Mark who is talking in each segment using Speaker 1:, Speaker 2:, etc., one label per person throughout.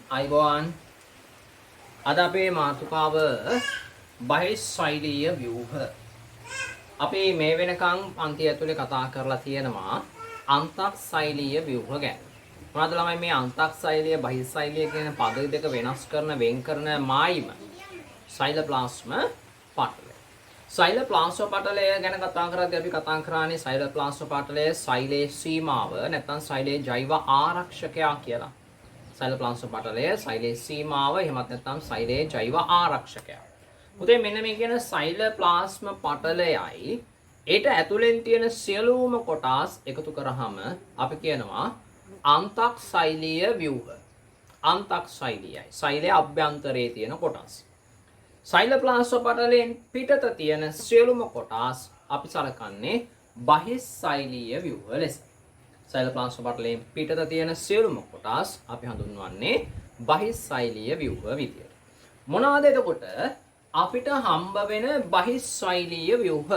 Speaker 1: අයිබෝන් අද අපේ මාතෘකාව බහිස්සෛලීය ව්‍යුහ. අපි මේ වෙනකන් පන්ති ඇතුලේ කතා කරලා තියෙනවා අන්තක්සෛලීය ව්‍යුහ ගැන. මොනවද ළමයි මේ අන්තක්සෛලීය බහිස්සෛලීය කියන පද දෙක වෙනස් කරන වෙන් කරන මායිම සෛලප්ලාස්ම පටලය. සෛලප්ලාස්ම පටලය ගැන කතා කරද්දී අපි කතා කරන්නේ සෛලප්ලාස්ම පටලයේ සෛලයේ සීමාව නැත්නම් සෛලයේ ජෛව ආරක්ෂකයා කියලා. සෛලප්ලාස්ම පටලය සෛලයේ සීමාව එහෙමත් නැත්නම් සෛලයේ ජෛව ආරක්ෂකයා. පුතේ මෙන්න මේ කියන සෛලප්ලාස්ම පටලයයි ඒට ඇතුලෙන් තියෙන සියලුම කොටස් එකතු කරාම අපි කියනවා අන්තක්සෛලීය ව්‍යුහ. අන්තක්සෛලීයයි. සෛලයේ අභ්‍යන්තරයේ තියෙන කොටස්. සෛලප්ලාස්ම පටලයෙන් පිටත තියෙන සියලුම කොටස් අපි සලකන්නේ බහිස්සෛලීය ව්‍යුහ ලෙස. සෛලප්ලාස්ම පටලයෙන් පිටත තියෙන සියලුම කොටස් අපි හඳුන්වන්නේ බහිස්සෛලීය ව්‍යුහ විදියට. මොනවාද එතකොට අපිට හම්බ වෙන බහිස්සෛලීය ව්‍යුහ?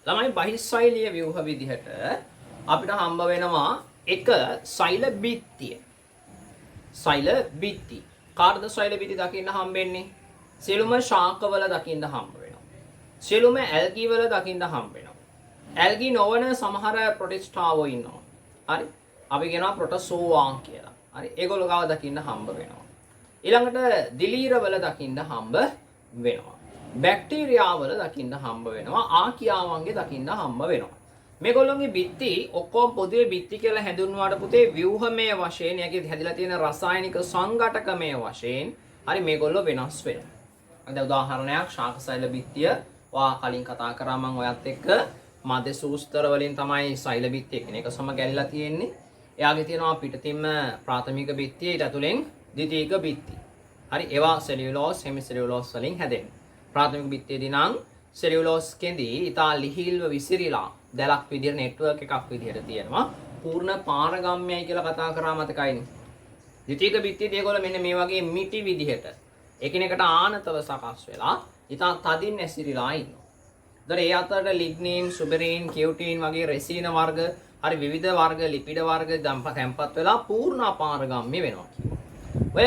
Speaker 1: ළමයි බහිස්සෛලීය ව්‍යුහ විදිහට අපිට හම්බ වෙනවා එක සෛල බිත්තිය. සෛල බිත්ති. කාර්ද සෛල බිත්ති දකින්න හම්බෙන්නේ? සියලුම ශාකවල දකින්න හම්බ වෙනවා. සියලුම ඇල්ගී වල දකින්න හම්බ වෙනවා. ඇල්ගී නොවන සමහර ප්‍රොටිස්ටාවෝ ඉන්නවා. හරි. අපි කියනවා ප්‍රොටසෝවා කියලා. හරි. ඒගොල්ලෝ ගාව දකින්න හම්බ වෙනවා. ඊළඟට දිලීර වල දකින්න හම්බ වෙනවා. බැක්ටීරියා වල දකින්න හම්බ වෙනවා. ආකියාවන්ගේ දකින්න හම්බ වෙනවා. මේගොල්ලෝගේ බිත්ති ඔක්කොම පොදුවේ බිත්ති කියලා හැඳින්වුවාට පුතේ ව්‍යුහමය වශයෙන් යකේ හැදිලා තියෙන රසායනික සංඝටකමය වශයෙන් හරි මේගොල්ලෝ වෙනස් වෙනවා. දැන් උදාහරණයක් ශාකසෛල බිත්තිය ඔයා කලින් කතා කරා මම ඔයත් එක්ක මධ්‍ය සූස්තර වලින් තමයි සෛල බිත්තිය එකිනෙක සම ගැලිලා තියෙන්නේ. එයාගේ තියෙනවා පිටතින්ම ප්‍රාථමික බිත්තිය ඊට ඇතුලෙන් ද්විතීයික බිත්ති. හරි ඒවා සෙලියුලෝස් හෙමි සෙලියුලෝස් වලින් හැදෙන්නේ. ප්‍රාථමික බිත්තියේදී නම් සෙලියුලෝස් කෙඳි ඉතා ලිහිල්ව විසිරීලා දැලක් විදියට නෙට්වර්ක් එකක් විදියට තියෙනවා. පූර්ණ පාරගම්‍යයි කියලා කතා කරා මතකයිනේ. ද්විතීයික බිත්තියේදී ඒගොල්ලෝ මෙන්න මේ වගේ මිටි විදිහට එකිනෙකට ආනතව සකස් වෙලා ඉතා තදින් ඇසිරිලා ඉන්නවා. ඒතර ඒ අතරට ලිග්නීන්, සුබෙරින්, කියුටින් වගේ රෙසින වර්ග, හරි විවිධ වර්ග, ලිපිඩ වර්ග තැම්පත් වෙලා පූර්ණ අපාරගම්‍ය වෙනවා කියනවා. ඔය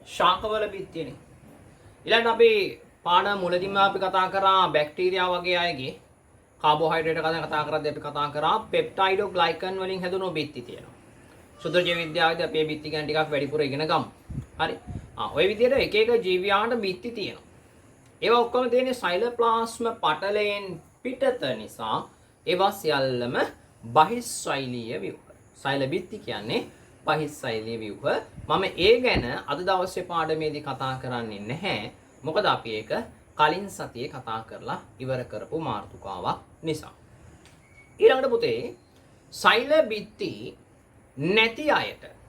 Speaker 1: ශාකවල බිත්තියනේ. ඊළඟට අපි පාඩම මුලදීම අපි කතා කරා බැක්ටීරියා වගේ අයගේ කාබෝහයිඩ්‍රේට් ගැන කතා කරද්දී අපි කතා කරා පෙප්ටයිඩෝග්ලයිකන් වලින් හැදුණු බිත්ති තියෙනවා. සුද්ධ ජීව විද්‍යාවේදී අපි මේ බිත්ති ගැන ටිකක් වැඩිපුර ඉගෙන ගමු. හරි. ඔය විදිහට එක එක ජීවයාට බිත්ති තියෙනවා. ඒවා ඔක්කොම තියෙන්නේ සෛලප්ලාස්ම පටලයෙන් පිටත නිසා ඒවා සියල්ලම බහිස්සෛලීය ව්‍යුහ. සෛල බිත්ති කියන්නේ බහිස්සෛලීය ව්‍යුහ. මම ඒ ගැන අද දවසේ පාඩමේදී කතා කරන්නේ නැහැ. මොකද අපි ඒක කලින් සතියේ කතා කරලා ඉවර කරපු මාතෘකාවක් නිසා. ඊළඟට පුතේ සෛල බිත්ති නැති අයට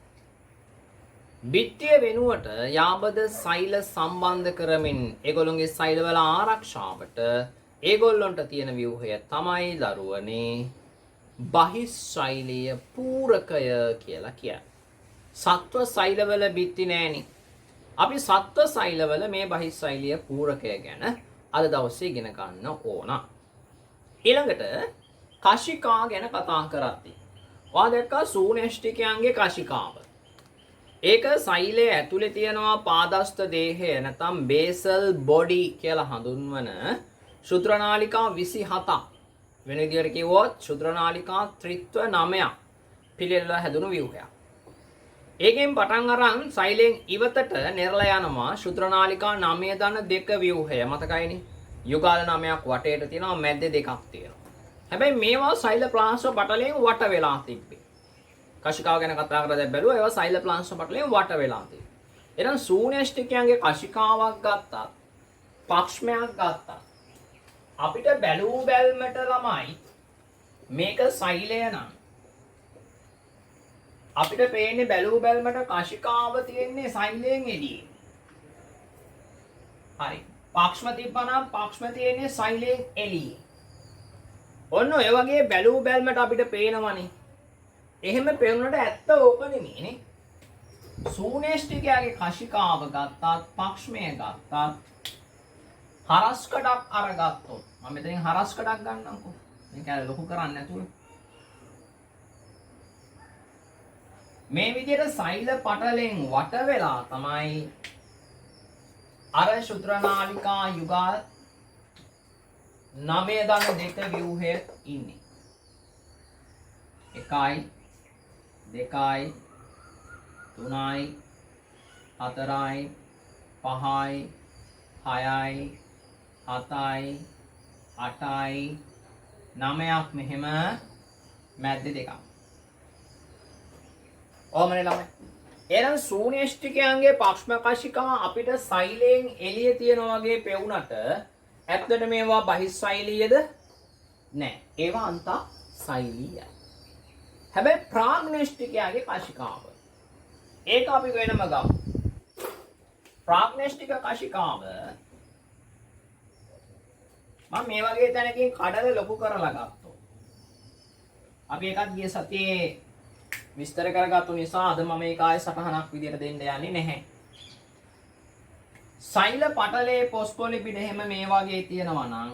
Speaker 1: බිත්තිය වෙනුවට යාබද සෛල සම්බන්ධ කරමින් ඒගොල්ලොන්ගේ සෛලවල ආරක්ෂාවට ඒගොල්ලොන්ට තියෙන ව්‍යුහය තමයි දරුවනේ බහිස්සෛලීය පූරකය කියලා කියන්නේ. සත්ව සෛලවල බිත්ති නෑනේ. අපි සත්ව සෛලවල මේ බහිස්සෛලීය පූරකය ගැන අද දවසේ ඉගෙන ගන්න ඕන. ඊළඟට කශිකා ගැන කතා කරද්දී ඔයා දැක්කා සූනෙෂ්ටිකයන්ගේ කශිකාව. ඒක සෛලයේ ඇතුලේ තියෙනවා පාදස්ත දේහය නැත්නම් බේසල් බොඩි කියලා හඳුන්වන ශුද්‍රනාලිකා 27ක්. වෙන විදිහට කිව්වොත් ශුද්‍රනාලිකා ත්‍රිත්ව 9ක් පිළිවෙලලා හැදුණු ව්‍යුහයක්. ඒකෙන් පටන් අරන් සෛලයෙන් ඉවතට නෙරලා යනවා ශුද්‍රනාලිකා 9 දන 2 ව්‍යුහය. මතකයිනේ? යුගාල 9ක් වටේට තියෙනවා මැද්දේ දෙකක් තියෙනවා. හැබැයි මේවා සෛලප්ලාස්ම පටලයෙන් වට වෙලා තිබ්බේ. කශිකාව ගැන කතා කරලා දැන් බැලුවා ඒවා සෛලප්ලාස්ම පටලයෙන් වට වෙලා තියෙනවා. එහෙනම් සූනෙෂ්ටිකයන්ගේ කශිකාවක් ගත්තත් පක්ෂමයක් ගත්තත් අපිට බැලූ බැල්මට ළමයි මේක සෛලය නම් අපිට පේන්නේ බැලූ බැල්මට කශිකාව තියෙන්නේ සෛලයෙන් එළියේ. හරි. පක්ෂම තිබ්බනම් පක්ෂම තියෙන්නේ සෛලයෙන් එළියේ. ඔන්න ඔය වගේ බැලූ බැල්මට අපිට පේනවනේ. එහෙම පෙනුනට ඇත්ත ඕක නෙමෙයිනේ. සූනෙෂ්ටිකයාගේ කශිකාව ගත්තත් පක්ෂමය ගත්තත් හරස්කඩක් අරගත්තොත් මම මෙතනින් හරස්කඩක් ගන්නම්කෝ. මේක ලොකු කරන්නේ නැතුව මේ විදිහට සෛල පටලෙන් වට වෙලා තමයි අර ශුද්‍ර නාලිකා යුගල් 9 දන දෙක ව්‍යුහය ඉන්නේ. 1යි 2යි 3යි 4යි 5යි 6යි 7යි 8යි 9ක් මෙහෙම මැද්දේ දෙකක්. ඕමනේ ළමයි. එහෙනම් ශූන්‍යෂ්ටිකයන්ගේ පක්ෂම කශිකා අපිට සෛලයෙන් එළිය තියනවා වගේ පෙවුනට ඇත්තට මේවා බහිස්සෛලීයද? නෑ. ඒවා අන්තස්සෛලීයයි. හැබැයි ප්‍රාග්නෂ්ටිකයාගේ කශිකාව. ඒක අපි වෙනම ගමු. ප්‍රාග්නෂ්ටික කශිකාව මම මේ වගේ තැනකින් කඩලා ලොකු කරලා ගත්තා. අපි එකක් ගිය සතියේ විස්තර කරගත්තු නිසා අද මම මේක ආයෙ සටහනක් විදියට දෙන්න යන්නේ නැහැ. සෛල පටලේ පොස්කොලිපිඩ එහෙම මේ වගේ තියෙනවා නම්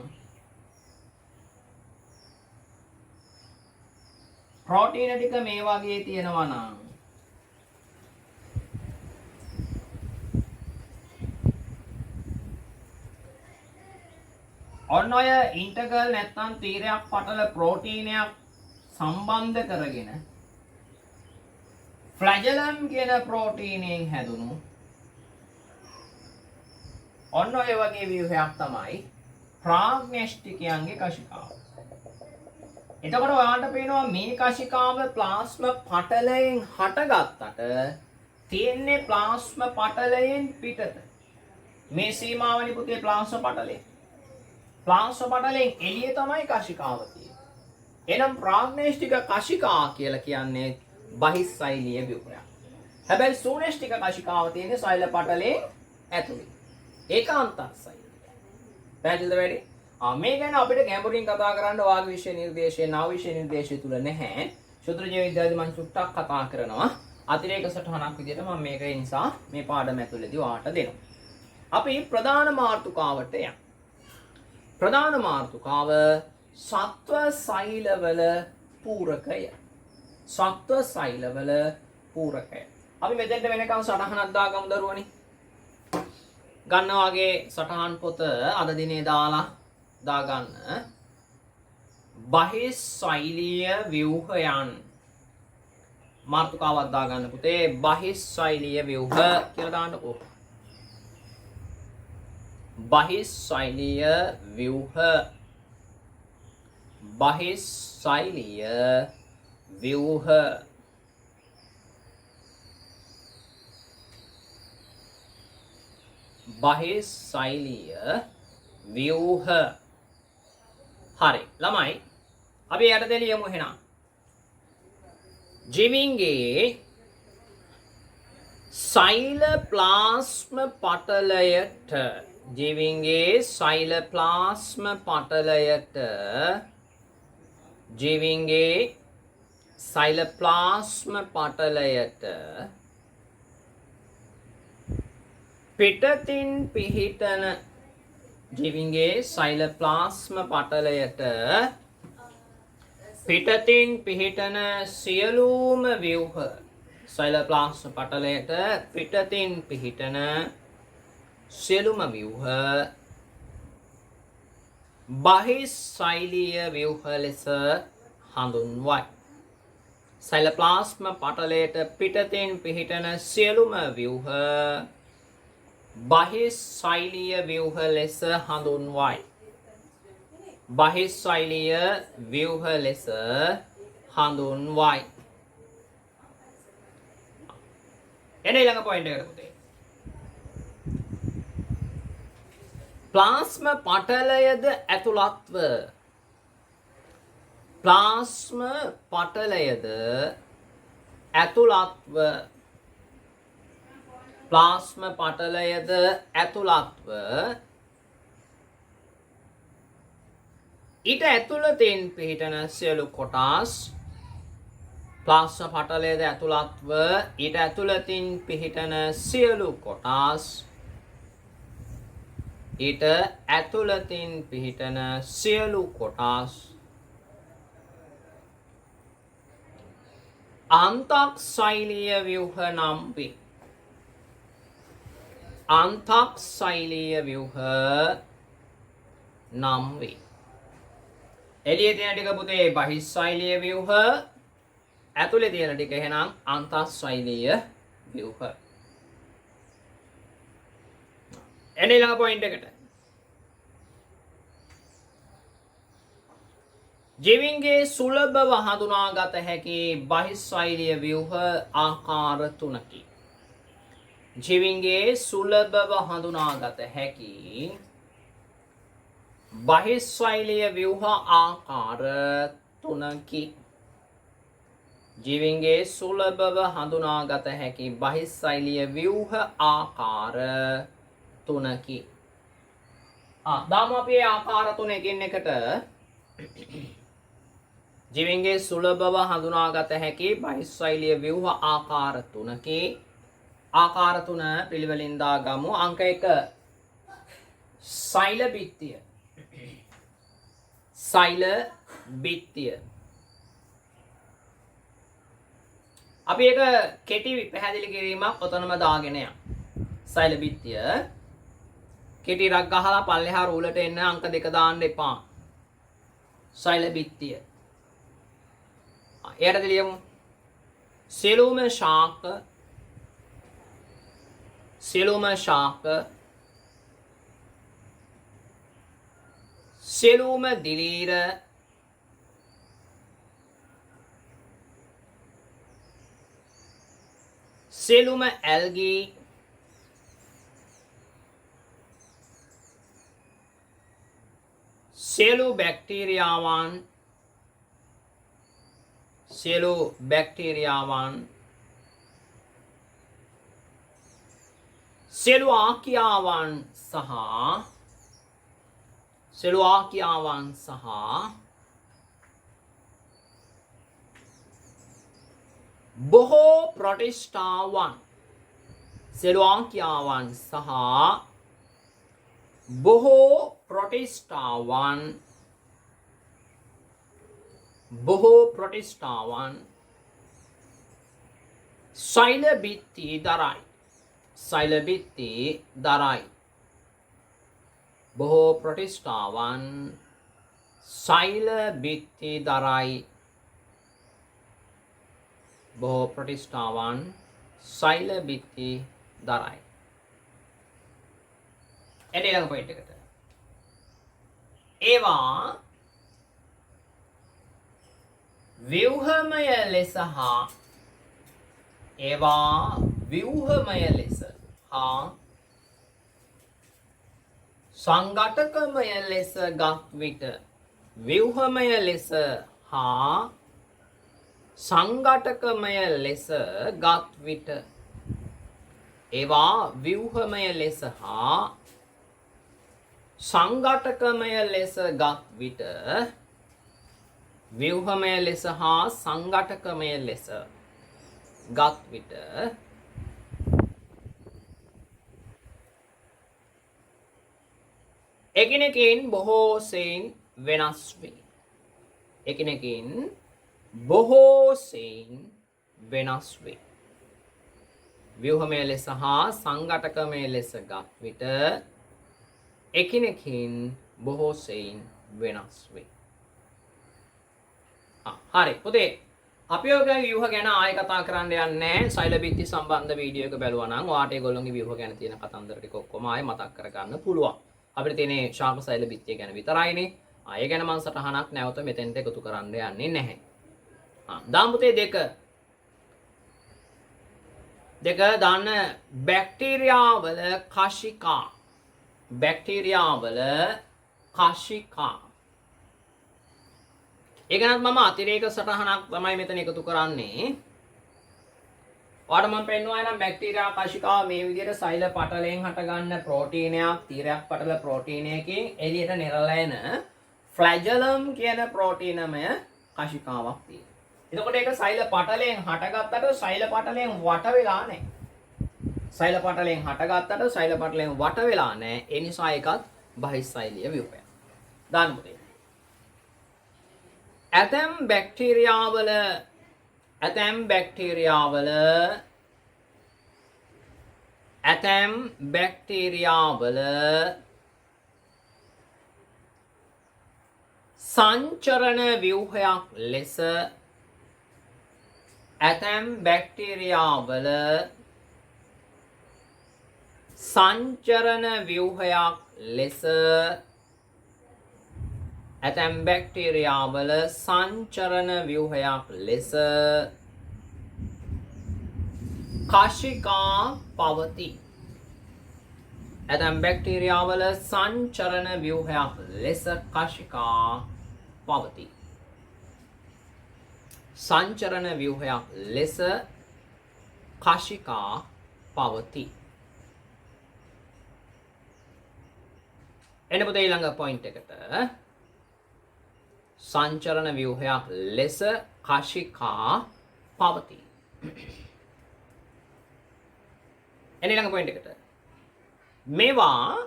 Speaker 1: ප්‍රෝටීන ටික මේ වගේ තියෙනවා නම් ඔන්න ඔය ඉන්ටග්‍රල් නැත්නම් තීරයක් පටල ප්‍රෝටීනයක් සම්බන්ධ කරගෙන ෆ්ලැජලම් කියන ප්‍රෝටීනයෙන් හැදුණු ඔන්න ඔය වගේ ව්‍යුහයක් තමයි ප්‍රාග්නෂ්ටිකයන්ගේ කශිකාව. එතකොට ඔයාලට පේනවා මේ කශිකාව ප්ලාස්ම පටලයෙන් හටගත්තට තියෙන්නේ ප්ලාස්ම පටලයෙන් පිටත. මේ සීමාවනි පුතේ ප්ලාස්ම පටලය. ප්ලාස්ම පටලයෙන් එළිය තමයි කශිකාව තියෙන්නේ. එහෙනම් ප්‍රාග්නෂ්ටික කශිකා කියලා කියන්නේ බහිස්සෛලීය ව්‍යුහයක්. හැබැයි ශූන්‍යෂ්ටික කශිකාව තියෙන්නේ සෛල පටලයෙන් ඇතුලේ. ඒක අන්තස්සෛලීය. පැහැදිලිද වැඩි? මේ ගැන අපිට ගැඹුරින් කතා කරන්න වාගේ විෂය නිර්දේශයේ නව විෂය නිර්දේශය තුල නැහැ. ශුද්‍ර ජීව විද්‍යාවේදී මම චුට්ටක් කතා කරනවා. අතිරේක සටහනක් විදිහට මම මේක ඒ නිසා මේ පාඩම ඇතුළේදී ඔයාලට දෙනවා. අපි ප්‍රධාන මාතෘකාවට යමු. ප්‍රධාන මාතෘකාව සත්ව සෛලවල පූරකය. සත්ව සෛලවල පූරකය. අපි මෙතෙන්ට වෙනකන් සටහනක් දාගමු දරුවනි. ගන්නා වගේ සටහන් පොත අද දිනේ දාලා දාගන්න. බහිස්සෛලීය ව්‍යුහයන් මාතෘකාවක් දාගන්න පුතේ. බහිස්සෛලීය ව්‍යුහ කියලා දාන්නකෝ. බහිස්සෛලීය ව්‍යුහ. බහිස්සෛලීය ව්‍යුහ. බහිස්සෛලීය ව්‍යුහ. හරි ළමයි අපි යට දෙලියමු එහෙනම්. ජීවීන්ගේ සෛල ප්ලාස්ම පටලයට ජීවීන්ගේ සෛල ප්ලාස්ම පටලයට ජීවීන්ගේ සෛල ප්ලාස්ම පටලයට පිටතින් පිහිටන ජීවීන්ගේ සෛල ප්ලාස්ම පටලයට පිටතින් පිහිටන සියලුම ව්‍යුහ සෛල ප්ලාස්ම පටලයට පිටතින් පිහිටන සියලුම ව්‍යුහ බහිස්සෛලීය ව්‍යුහ ලෙස හඳුන්වයි. සෛල ප්ලාස්ම පටලයට පිටතින් පිහිටන සියලුම ව්‍යුහ බහිස්සෛලීය ව්‍යුහ ලෙස හඳුන්වයි. බහිස්සෛලීය ව්‍යුහ ලෙස හඳුන්වයි. එන ඊළඟ පොයින්ට් එකට පුතේ. ප්ලාස්ම පටලයද ඇතුළත්ව ප්ලාස්ම පටලයද ඇතුළත්ව ප්ලාස්ම පටලයද ඇතුළත්ව ඊට ඇතුළතින් පිහිටන සියලු කොටස් ප්ලාස්ම පටලයද ඇතුළත්ව ඊට ඇතුළතින් පිහිටන සියලු කොටස් ඊට ඇතුළතින් පිහිටන සියලු කොටස් අන්තක්සෛලීය ව්‍යුහ නම් වේ. අන්තක්සෛලීය ව්‍යුහ නම් වේ. එළියේ තියෙන ටික පුතේ බහිස්සෛලීය ව්‍යුහ, ඇතුලේ තියෙන ටික එහෙනම් අන්තක්සෛලීය ව්‍යුහ. එන ඊළඟ පොයින්ට් එකට. ජීවීන්ගේ සුලභව හඳුනාගත හැකි බහිස්සෛලීය ව්‍යුහ ආකාර තුනකි. ජීවීන්ගේ සුලභව හඳුනාගත හැකි බහිස්සෛලීය ව්‍යුහ ආකාර තුනකි. ජීවීන්ගේ සුලභව හඳුනාගත හැකි බහිස්සෛලීය ව්‍යුහ ආකාර තුනකි. දාමු අපි මේ ආකාර තුන එකින් එකට. ජීවීන්ගේ සුලභව හඳුනාගත හැකි බහිස්සෛලීය ව්‍යුහ ආකාර තුනකි. ආකාර තුන පිළිවෙලින් දාගමු. අංක 1 සෛල බිත්තිය. සෛල බිත්තිය. අපි ඒක කෙටි පැහැදිලි කිරීමක් ඔතනම දාගෙන යමු. සෛල බිත්තිය කෙටි රක් ගහලා පල්ලෙහා රූලට එන්න අංක 2 දාන්න එපා. සෛල බිත්තිය. එයට දෙලියමු. සියලුම ශාක සියලුම දිලීර සියලුම ඇල්ගී සියලු බැක්ටීරියාවන් සියලු ආකියාවන් සහ බොහෝ ප්‍රොටිස්ටාවන්. සියලු ආකියාවන් සහ බොහෝ ප්‍රොටිස්ටාවන් සෛල බිත්ති දරයි. බොහෝ ප්‍රොටිස්ටාවන් සෛල බිත්ති දරයි. බොහෝ ප්‍රොටිස්ටාවන් සෛල බිත්ති දරයි. එන ඊළඟ පොයින්ට් එකට. ඒවා ව්‍යුහමය ලෙස හා සංඝටකමය ලෙස ගත් විට ව්‍යුහමය ලෙස හා සංඝටකමය ලෙස ගත් විට ඒවා ව්‍යුහමය ලෙස හා සංඝටකමය ලෙස ගත් විට ව්‍යුහමය ලෙස හා සංඝටකමය ලෙස ගත් විට එකිනෙකින් බොහෝ සෙයින් වෙනස් වේ. ව්‍යුහමය ලෙස හා සංඝටකමය ලෙස ගත් විට එකිනෙකින් බොහෝ සෙයින් වෙනස් වේ. හරි පුතේ, අපි ඔයගේ ව්‍යුහ ගැන ආයෙ කතා කරන්න යන්නේ නැහැ. සෛල බිත්ති සම්බන්ධ වීඩියෝ එක බැලුවා නම් ඔයාට ඒගොල්ලෝගේ ව්‍යුහ ගැන තියෙන කතන්දර ටික ඔක්කොම ආයෙ මතක් කරගන්න පුළුවන්. අපිට තියෙන්නේ ශාක සෛල බිත්තිය ගැන විතරයිනේ. ආයෙ ගැන මම සටහනක් නැවත මෙතෙන්ට එකතු කරන්න යන්නේ නැහැ. දාමු පුතේ 2 දාන්න. බැක්ටීරියාවල කශිකා. ඒකනත් මම අතිරේක සටහනක් තමයි මෙතන එකතු කරන්නේ. ඔයාලට මම පෙන්වුවා නම් බැක්ටීරියා කශිකාව මේ විදිහට සෛල පටලයෙන් හටගන්න ප්‍රෝටීනයක්, තීරයක් පටල ප්‍රෝටීනයකින් එළියට නිරලා එන ෆ්ලැජලම් කියන ප්‍රෝටීනමය කශිකාවක් තියෙනවා. එතකොට ඒක සෛල පටලයෙන් හටගත්තට සෛල පටලයෙන් වට වෙලා නැහැ. ඒ නිසා ඒකත් බහිස්සෛලීය ව්‍යුහයක්. දාන්න පුතේ. ඇතැම් බැක්ටීරියාවල ඇතැම් බැක්ටීරියාවල සංචරණ ව්‍යුහයක් ලෙස ඇතැම් බැක්ටීරියාවල සංචරණ ව්‍යුහයක් ලෙස ඇතැම් බැක්ටීරියාවල සංචරණ ව්‍යුහයක් ලෙස කශිකා පවතී. ඇතැම් බැක්ටීරියාවල සංචරණ ව්‍යුහයක් ලෙස කශිකා පවතී. සංචරණ ව්‍යුහයක් ලෙස කශිකා පවතී. එන්න පුතේ ඊළඟ පොයින්ට් එකට. සංචරණ ව්‍යුහයක් ලෙස කශිකා පවතී. එන්න ඊළඟ පොයින්ට් එකට. මේවා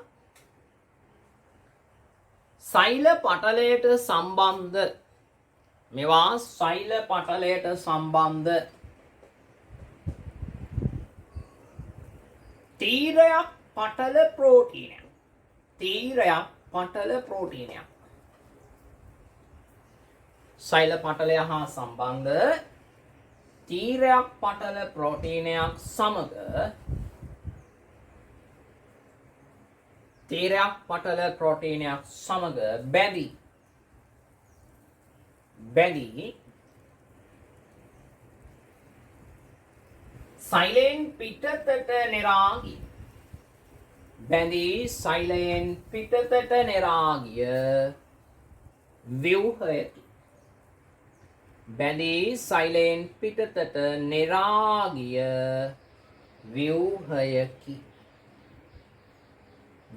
Speaker 1: සෛල පටලයට සම්බන්ධ තීරයක් පටල ප්‍රෝටීනයක්. සෛල පටලය හා සම්බන්ධ තීරයක් පටල ප්‍රෝටීනයක් සමග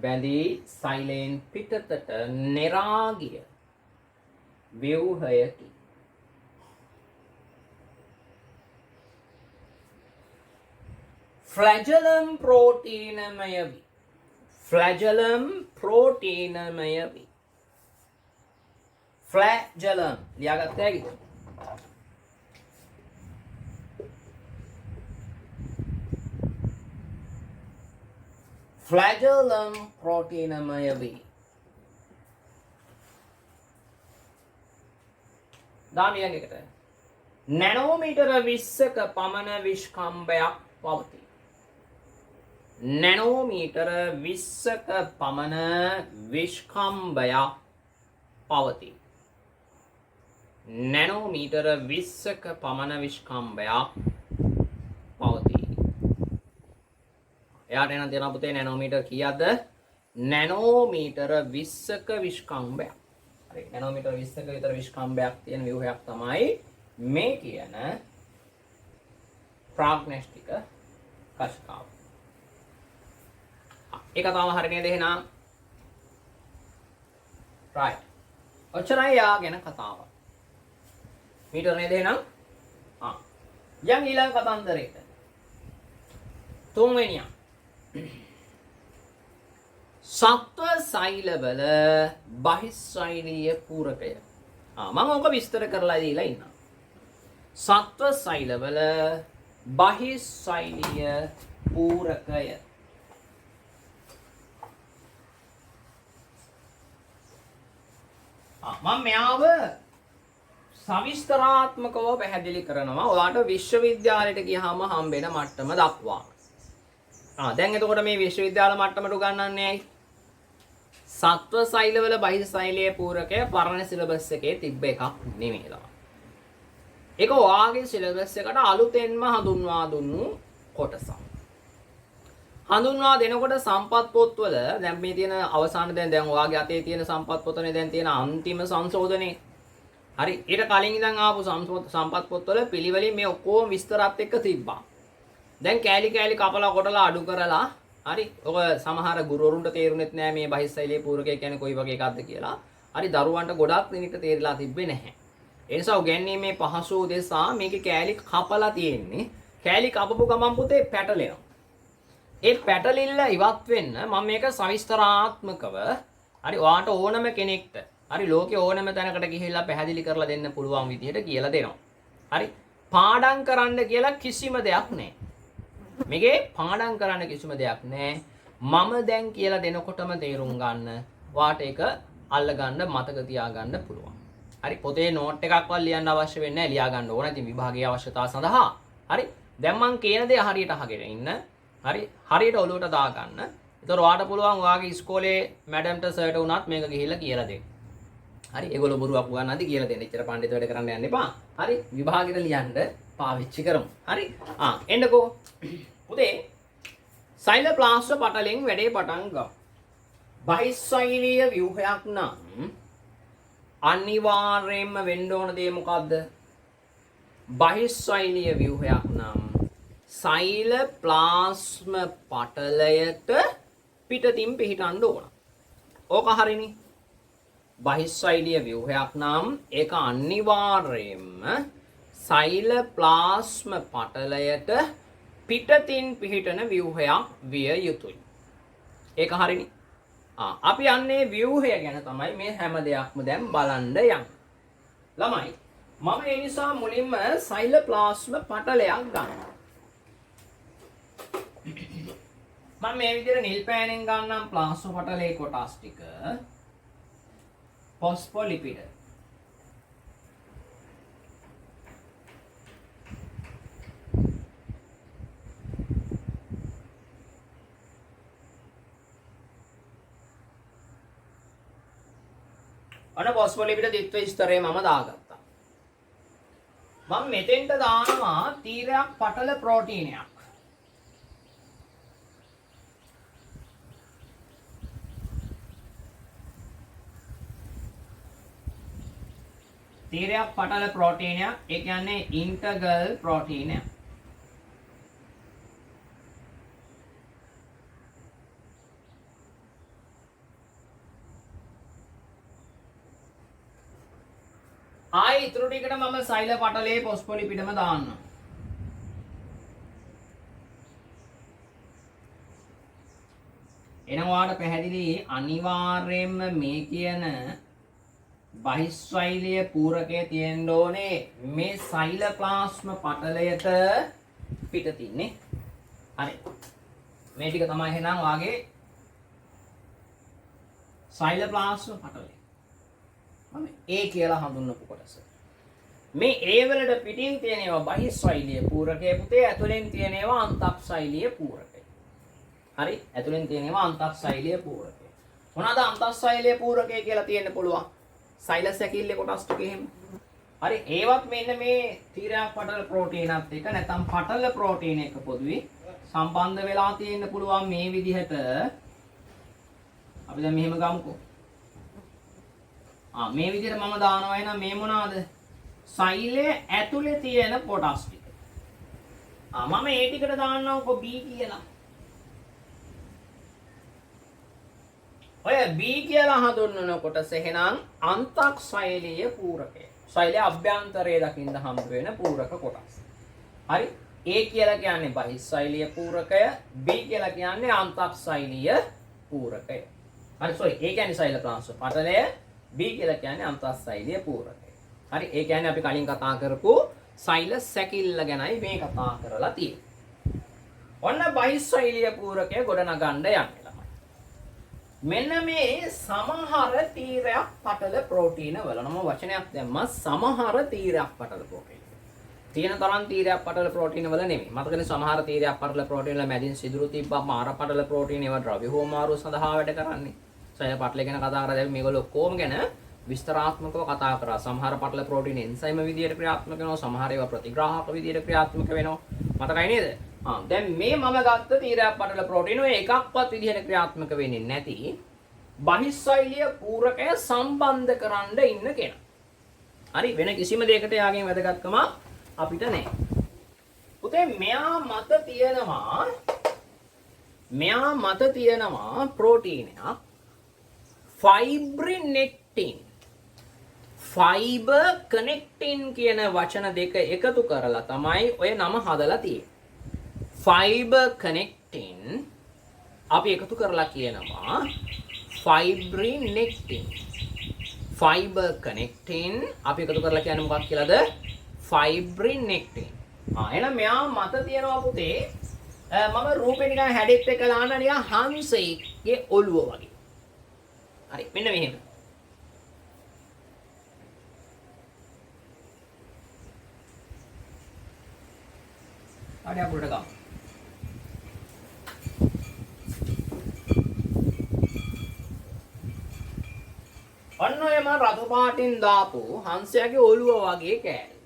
Speaker 1: බැඳී සෛලයෙන් පිටතට නෙරා ගිය ව්‍යුහයකි. ෆ්ලැජලම් ප්‍රෝටීනමය වේ. ෆ්ලැජලම් ලියාගත්ත හැකිද? ෆ්ලැජලම් ප්‍රෝටීනමය වේ. දාන ඊළඟ එකට. නැනෝමීටර 20ක පමණ විස්කම්භයක් පවතී. නැනෝමීටර 20ක පමණ විස්කම්භයක් පවතී. එයාට එන දෙන පුතේ නැනෝමීටර් කීයක්ද? නැනෝමීටර 20ක විස්කම්භයක්. හරි, නැනෝමීටර 20ක විතර විස්කම්භයක් තියෙන ව්‍යුහයක් තමයි මේ කියන ප්‍රාග්නස්ටික කශිකාව. ඒක තමයි හරිය නේද එහෙනම්? right. ඔච්චරයි යා ගැන කතාව. මීටර නේද එහෙනම්? යන් ඊළඟ කතන්දරේට. තුන්වෙනියා. සත්ව සෛලවල බහිස්සෛලීය පූරකය. මම ඔක විස්තර කරලා දීලා ඉන්නවා. සත්ව සෛලවල බහිස්සෛලීය පූරකය. මම මෙයාව සවිස්තරාත්මකව පැහැදිලි කරනවා ඔයාලට විශ්වවිද්‍යාලයට ගියාම හම්බෙන මට්ටම දක්වා. දැන් එතකොට මේ විශ්වවිද්‍යාල මට්ටමට උගන්වන්නේ ඇයි? සත්ව සෛලවල බහිස්සෛලීය පූරකය පරණ සිලබස් එකේ තිබ්බ එකක් නෙමෙයිලා. ඒක ඔයාගේ සිලබස් එකට අලුතෙන්ම හඳුන්වා දුන්නු කොටසක්. හඳුන්වා දෙනකොට සම්පත් පොත්වල දැන් මේ තියෙන අවසාන දැන් ඔයාගේ අතේ තියෙන සම්පත් පොතනේ දැන් තියෙන අන්තිම සංශෝධනේ. හරි, ඊට කලින් ඉඳන් ආපු සම්පත් පොත්වල පිළිවෙලින් මේ ඔක්කොම විස්තරات එක්ක තිබ්බා. දැන් කෑලි කපලා කොටලා අඩු කරලා හරි, ඔක සමහර ගුරුවරුන්ට තේරුනෙත් නෑ මේ බහිස්සෛලීය පූරකය කියන්නේ කොයි වගේ එකක්ද කියලා. හරි, දරුවන්ට ගොඩක් දෙනෙක්ට තේරිලා තිබ්බේ නැහැ. ඒ නිසා උගන්වීමේ පහසු උදෙසා මේකේ කෑලි කපලා තියෙන්නේ. කෑලි කපපු ගමන් පුතේ පැටලෙනවා. ඒ පැටලිල්ල ඉවත් වෙන්න මම මේක සවිස්තරාත්මකව හරි ඔයාට ඕනම කෙනෙක්ට හරි ලෝකේ ඕනම තැනකට ගිහිල්ලා පැහැදිලි කරලා දෙන්න පුළුවන් විදිහට කියලා දෙනවා. හරි, පාඩම් කරන්න කියලා කිසිම දෙයක් නැහැ. මේකේ පාඩම් කරන්න කිසිම දෙයක් නැහැ. මම දැන් කියලා දෙනකොටම තේරුම් ගන්න. වාට ඒක අල්ල ගන්න මතක තියාගන්න පුළුවන්. හරි පොතේ නෝට් එකක්වත් ලියන්න අවශ්‍ය වෙන්නේ නැහැ. ලියා ගන්න ඕන. ඉතින් විභාගීය අවශ්‍යතාව සඳහා. හරි. දැන් මං කියන දේ හරියට අහගෙන ඉන්න. හරි. හරියට ඔලුවට දා ගන්න. ඒතර ඔයාට පුළුවන් ඔයාගේ ඉස්කෝලේ මැඩම්ට සර්ට උනත් මේක ගිහිල්ලා කියලා දෙන්න. හරි. ඒගොල්ලෝ බොරුවක් උගන්වන්නදී කියලා දෙන්න. ඉතර පඬිත වැඩ කරන්න යන්න එපා. හරි. විභාගෙට ලියන්න පාවිච්චි කරමු. හරි. එන්නකෝ. පුතේ සෛල ප්ලාස්ටර් පටලෙන් වැඩේ පටන් ගමු. බහිස්සෛලීය ව්‍යුහයක් නම් අනිවාර්යයෙන්ම වෙන්න ඕන දේ මොකද්ද? බහිස්සෛලීය ව්‍යුහයක් නම් සෛල ප්ලාස්ම පටලයට පිටතින් පිහිටන්න ඕන. ඕක හරිනේ. බහිස්සෛලීය ව්‍යුහයක් නම් ඒක අනිවාර්යයෙන්ම සෛල ප්ලාස්ම පටලයට පිටතින් පිහිටන ව්‍යුහයක් විය යුතුයි. ඒක හරිනේ. අපි යන්නේ ව්‍යුහය ගැන තමයි මේ හැම දෙයක්ම දැන් බලන්න යන්නේ. ළමයි මම ඒ නිසා මුලින්ම සෛල ප්ලාස්ම පටලයක් ගන්නවා. මම මේ විදිහට නිල් පෑනෙන් ගන්නම් ප්ලාස්ම පටලයේ කොටස් ටික. ෆොස්ෆොලිපිඩ. අන ෆොස්ෆොලිපිඩ ද්විත්ව ස්තරේ මම දාගත්තා. මම මෙතෙන්ට දානවා තීරයක් පටල ප්‍රෝටීනයක්. තීරයක් පටල ප්‍රෝටීනයක් ඒ කියන්නේ ඉන්ටග්‍රල් ප්‍රෝටීනයක්. ආයි ඉතුරු ටිකට මම සෛල පටලයේ ෆොස්ෆොලිපිඩම දාන්නම්. එහෙනම් ඔයාලට පැහැදිලි අනිවාර්යයෙන්ම මේ කියන බහිස්සෛලීය පූරකයේ තියෙන්න ඕනේ මේ සෛල ප්ලාස්ම පටලයට පිටතින්නේ. හරි. මේ ටික තමයි එහෙනම් ඔයාගේ සෛල ප්ලාස්ම පටලය. මම A කියලා හඳුන්වපු කොටස. මේ A වලට පිටින් තියෙන ඒවා බහිස්සෛලීය පූරකයේ පුතේ ඇතුලෙන් තියෙන ඒවා අන්තක්සෛලීය පූරකය. හරි ඇතුලෙන් තියෙන ඒවා අන්තක්සෛලීය පූරකය. මොනවාද අන්තක්සෛලීය පූරකය කියලා තියෙන්න පුළුවන්? සෛල සැකිල්ලේ කොටස් ටික එහෙම. හරි ඒවත් මෙන්න මේ තීරයක් පටල ප්‍රෝටීනත් එක්ක නැත්නම් පටල ප්‍රෝටීන එක පොදුවේ සම්බන්ධ වෙලා තියෙන්න පුළුවන් මේ විදිහට. අපි දැන් මෙහෙම ගමුකෝ. මේ විදිහට මම දානවා එහෙනම් මේ මොනවාද? සෛලයේ ඇතුලේ තියෙන කොටස් ටික. මම ඒ ටිකට දාන්නම්කෝ B කියලා. ඔය B කියලා හඳුන්වන කොටස එහෙනම් අන්තක්සෛලීය පූරකය. සෛලයේ අභ්‍යන්තරයේ දකින්න හම්බ වෙන පූරක කොටස්. හරි? A කියලා කියන්නේ බහිස්සෛලීය පූරකය, B කියලා කියන්නේ අන්තක්සෛලීය පූරකය. හරි sorry A කියන්නේ සෛල ප්ලාස්ම පටලය, B කියලා කියන්නේ අන්තක්සෛලීය පූරකය. හරි ඒ කියන්නේ අපි කලින් කතා කරපු සෛල සැකිල්ල ගැනයි මේ කතා කරලා තියෙන්නේ. ඔන්න බහිස්සෛලීය පූරකය ගොඩනගන්න යන්නේ. මෙන්න මේ සමහර තීරයක් පටල ප්‍රෝටීන වල නම වචනයක් දැම්මා සමහර තීරයක් පටල ප්‍රෝටීන. තියෙන තරම් තීරයක් පටල ප්‍රෝටීන වල නෙමෙයි. මතකනේ සමහර තීරයක් පටල ප්‍රෝටීන වල මැදින් සිදුරු තිබ්බා මාර පටල ප්‍රෝටීන ඒවා ද්‍රව්‍ය හෝමාරු සඳහා වැඩ කරන්නේ. සෛල පටල ගැන කතා කරලා දැන් මේගොල්ලෝ ඔක්කොම ගැන විස්තරාත්මකව කතා කරා. සමහර පටල ප්‍රෝටීන එන්සයිම විදියට ක්‍රියාත්මක වෙනවා. සමහර ඒවා ප්‍රතිග්‍රාහක විදියට ක්‍රියාත්මක වෙනවා. මතකයි නේද? දැන් මේ මම ගත්ත තීරයක් පටල ප්‍රෝටීන ඔය එකක්වත් විදිහට ක්‍රියාත්මක වෙන්නේ නැති බහිස්සෛලීය පූරකය සම්බන්ධ කරන්න ඉන්න කෙනා. හරි වෙන කිසිම දෙයකට යාගෙන් වැදගත්කම අපිට නැහැ. පුතේ මෙයා මත තියෙනවා ප්‍රෝටීනයක් ෆයිබ්‍රිනෙක්ටින්. ෆයිබර් කනෙක්ටින් කියන වචන දෙක එකතු කරලා තමයි ඔය නම හදලා තියෙන්නේ. ෆයිබර් කනෙක්ටින් අපි එකතු කරලා කියනවා ෆයිබ්‍රිනෙක්ටින්. ෆයිබර් කනෙක්ටින් අපි එකතු කරලා කියන්නේ මොකක්ද කියලාද? ෆයිබ්‍රිනෙක්ටින්. එහෙනම් මෙයා මත තියනවා පුතේ මම රූපේ නිකන් හැඩෙත් එක ලාන නිකන් හංසෙක්ගේ ඔළුව වගේ. හරි මෙන්න මෙහෙම. හරි අපුලට ගමු. ඔන්න ඔය මම රතු පාටින් දාපු හංසයාගේ ඔළුව වගේ කෑලි.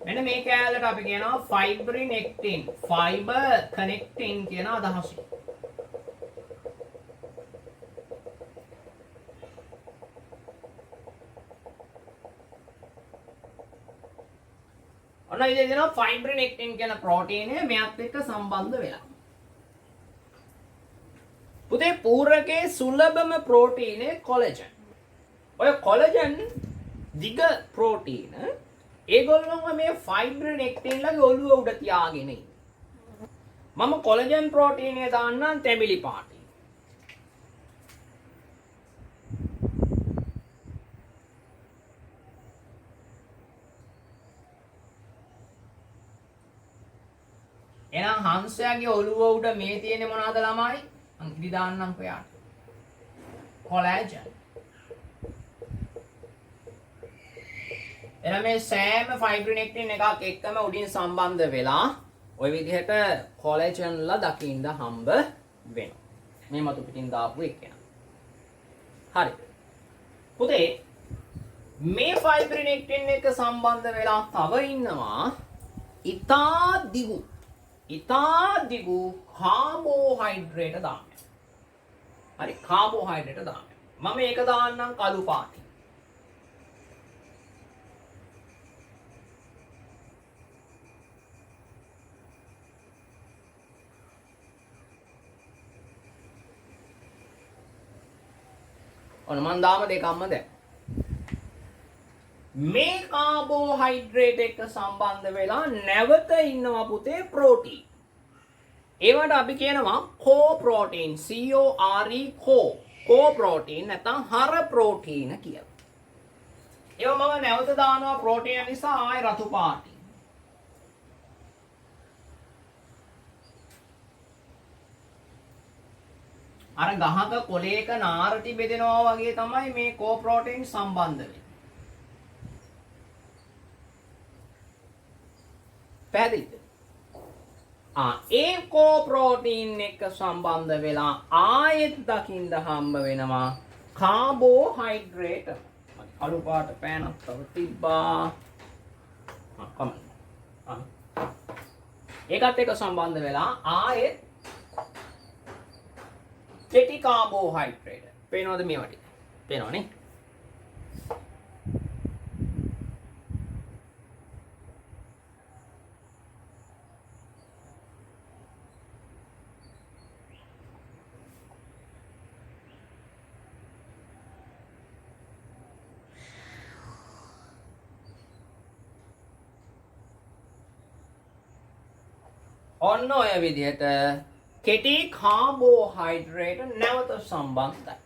Speaker 1: මෙන්න මේ කෑල්ලට අපි කියනවා ෆයිබ්‍රිනෙක්ටින්. ෆයිබර් කනෙක්ටින් කියන අදහස. ඔන්න ඉතින් දෙනවා ෆයිබ්‍රිනෙක්ටින් කියන ප්‍රෝටීනය මෙයත් එක්ක සම්බන්ධ වෙලා. පුතේ පූරකයේ සුලභම ප්‍රෝටීනය කොලජන්. ඔය කොලජන් දිග ප්‍රෝටීන ඒගොල්ලොම මේ ෆයිබ්‍රිනෙක්ටින් ලගේ ඔළුව උඩ තියාගෙන ඉන්නේ. මම කොලජන් ප්‍රෝටීනය දාන්නම් තැඹිලි පාටින්. එහෙනම් හංසයාගේ ඔළුව උඩ මේ තියෙන්නේ මොනවද ළමයි? මං ඉදි දාන්නම් ඔයාට. කොලජන්. එහෙනම් මේ සෑම ෆයිබ්‍රිනෙක්ටින් එකක් එක්කම උඩින් සම්බන්ධ වෙලා ওই විදිහට කොලජන්ලා දකින්න හම්බ වෙනවා. මේ මතු පිටින් දාපු එක. හරි. පුතේ මේ ෆයිබ්‍රිනෙක්ටින් එක සම්බන්ධ වෙලා තව ඉන්නවා ඉතා දිගු කාබෝහයිඩ්‍රේට් දාන්න. හරි කාබෝහයිඩ්‍රේට් දාන්න. මම ඒක දාන්නම් කළු පාටින්. ඔන්න මන් දාම දෙකක්ම දැන්. මේ කාබෝහයිඩ්‍රේට් එක සම්බන්ධ වෙලා නැවත ඉන්නවා පුතේ ප්‍රෝටීන්. ඒවට අපි කියනවා කෝ ප්‍රෝටීන් කෝ ප්‍රෝටීන් නැත්නම් හර ප්‍රෝටීන කියලා. ඒව මම නැවත දානවා ප්‍රෝටීන නිසා ආයි රතු පාටින්. අර ගහක කොලයක නාරටි බෙදෙනවා වගේ තමයි මේ කෝ ප්‍රෝටීන් සම්බන්ධ වෙන්නේ. පැහැදිලිද? ඒ කෝ ප්‍රෝටීන් එක සම්බන්ධ වෙලා ආයෙත් දකින්න හම්බ වෙනවා කාබෝහයිඩ්‍රේට්. අලු පාට පෑනක් තව තිබ්බා. ඒකත් එක්ක සම්බන්ධ වෙලා ආයෙත් කෙටි කාබෝහයිඩ්‍රේට්. පේනවද මේ වටේ? පේනවනේ. ඔන්න ඔය විදිහට කෙටි කාබෝහයිඩ්‍රේට් නැවත සම්බන්ධයි.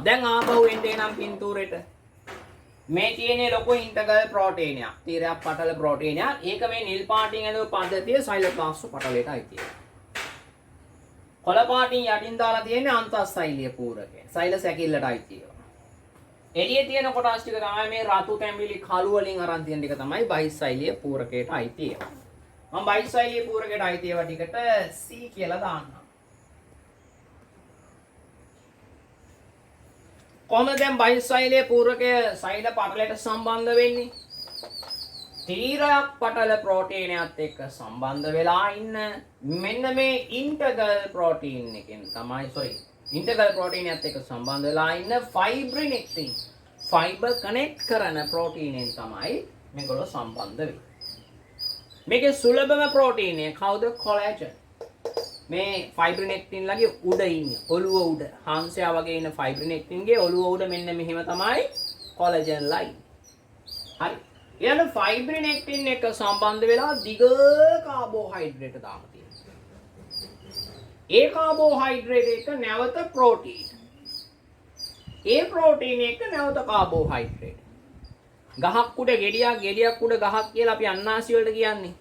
Speaker 1: දැන් ආපහු එන්නේ නම් පින්තූරෙට. මේ තියෙන්නේ ලොකු ඉන්ටග්‍රල් ප්‍රෝටීනයක්. තීරයක් පටල ප්‍රෝටීනයක්. ඒක මේ නිල් පාටින් ඇඳපු පද්ධතිය සෛලෝප්ලාස්ට් පටලයට අයිති. කොළ පාටින් යටින් දාලා තියෙන්නේ අන්තස්සෛලීය පූරකය. සෛල සැකිල්ලට අයිති. එළියේ තියෙන කොටස් ටික තමයි මේ රතු තැඹිලි කළු වලින් අරන් තියෙන ටික තමයි බහිස්සෛලීය පූරකයට අයිති. මම බහිස්සෛලීය පූරකයට අයිති ඒවා ටිකට C කියලා දාන්නම්. කොහොමද දැන් බහිස්සෛලීය පූරකය සෛල පටලයට සම්බන්ධ වෙන්නේ? තීරයක් පටල ප්‍රෝටීනයත් එක්ක සම්බන්ධ වෙලා ඉන්න මෙන්න මේ ඉන්ටග්‍රල් ප්‍රෝටීන් එකෙන් තමයි ඉන්ටග්‍රල් ප්‍රෝටීනයත් එක්ක සම්බන්ධ වෙලා ඉන්න ෆයිබ්‍රිනෙක්ටින් ෆයිබර් කනෙක්ට් කරන ප්‍රෝටීනෙන් තමයි මේගොල්ලෝ සම්බන්ධ වෙන්නේ. මේකේ සුලභම ප්‍රෝටීනය කවුද? කොලජන්. මේ ෆයිබ්‍රිනෙක්ටින් ලගේ උඩ ඉන්නේ ඔළුව උඩ හංසයා වගේ ඉන්න ෆයිබ්‍රිනෙක්ටින්ගේ ඔළුව උඩ මෙන්න මෙහෙම තමයි කොලජන් ලයි. හරි. ඊළඟ ෆයිබ්‍රිනෙක්ටින් එක සම්බන්ධ වෙලා දිග කාබෝහයිඩ්‍රේට් දාන්න තියෙනවා. ඒ කාබෝහයිඩ්‍රේට් එක නැවත ප්‍රෝටීන. ඒ ප්‍රෝටීන් එක නැවත කාබෝහයිඩ්‍රේට්. ගහක් උඩ ගෙඩියක්, ගෙඩියක් උඩ ගහක් කියලා අපි අන්නාසි වලට කියන්නේ.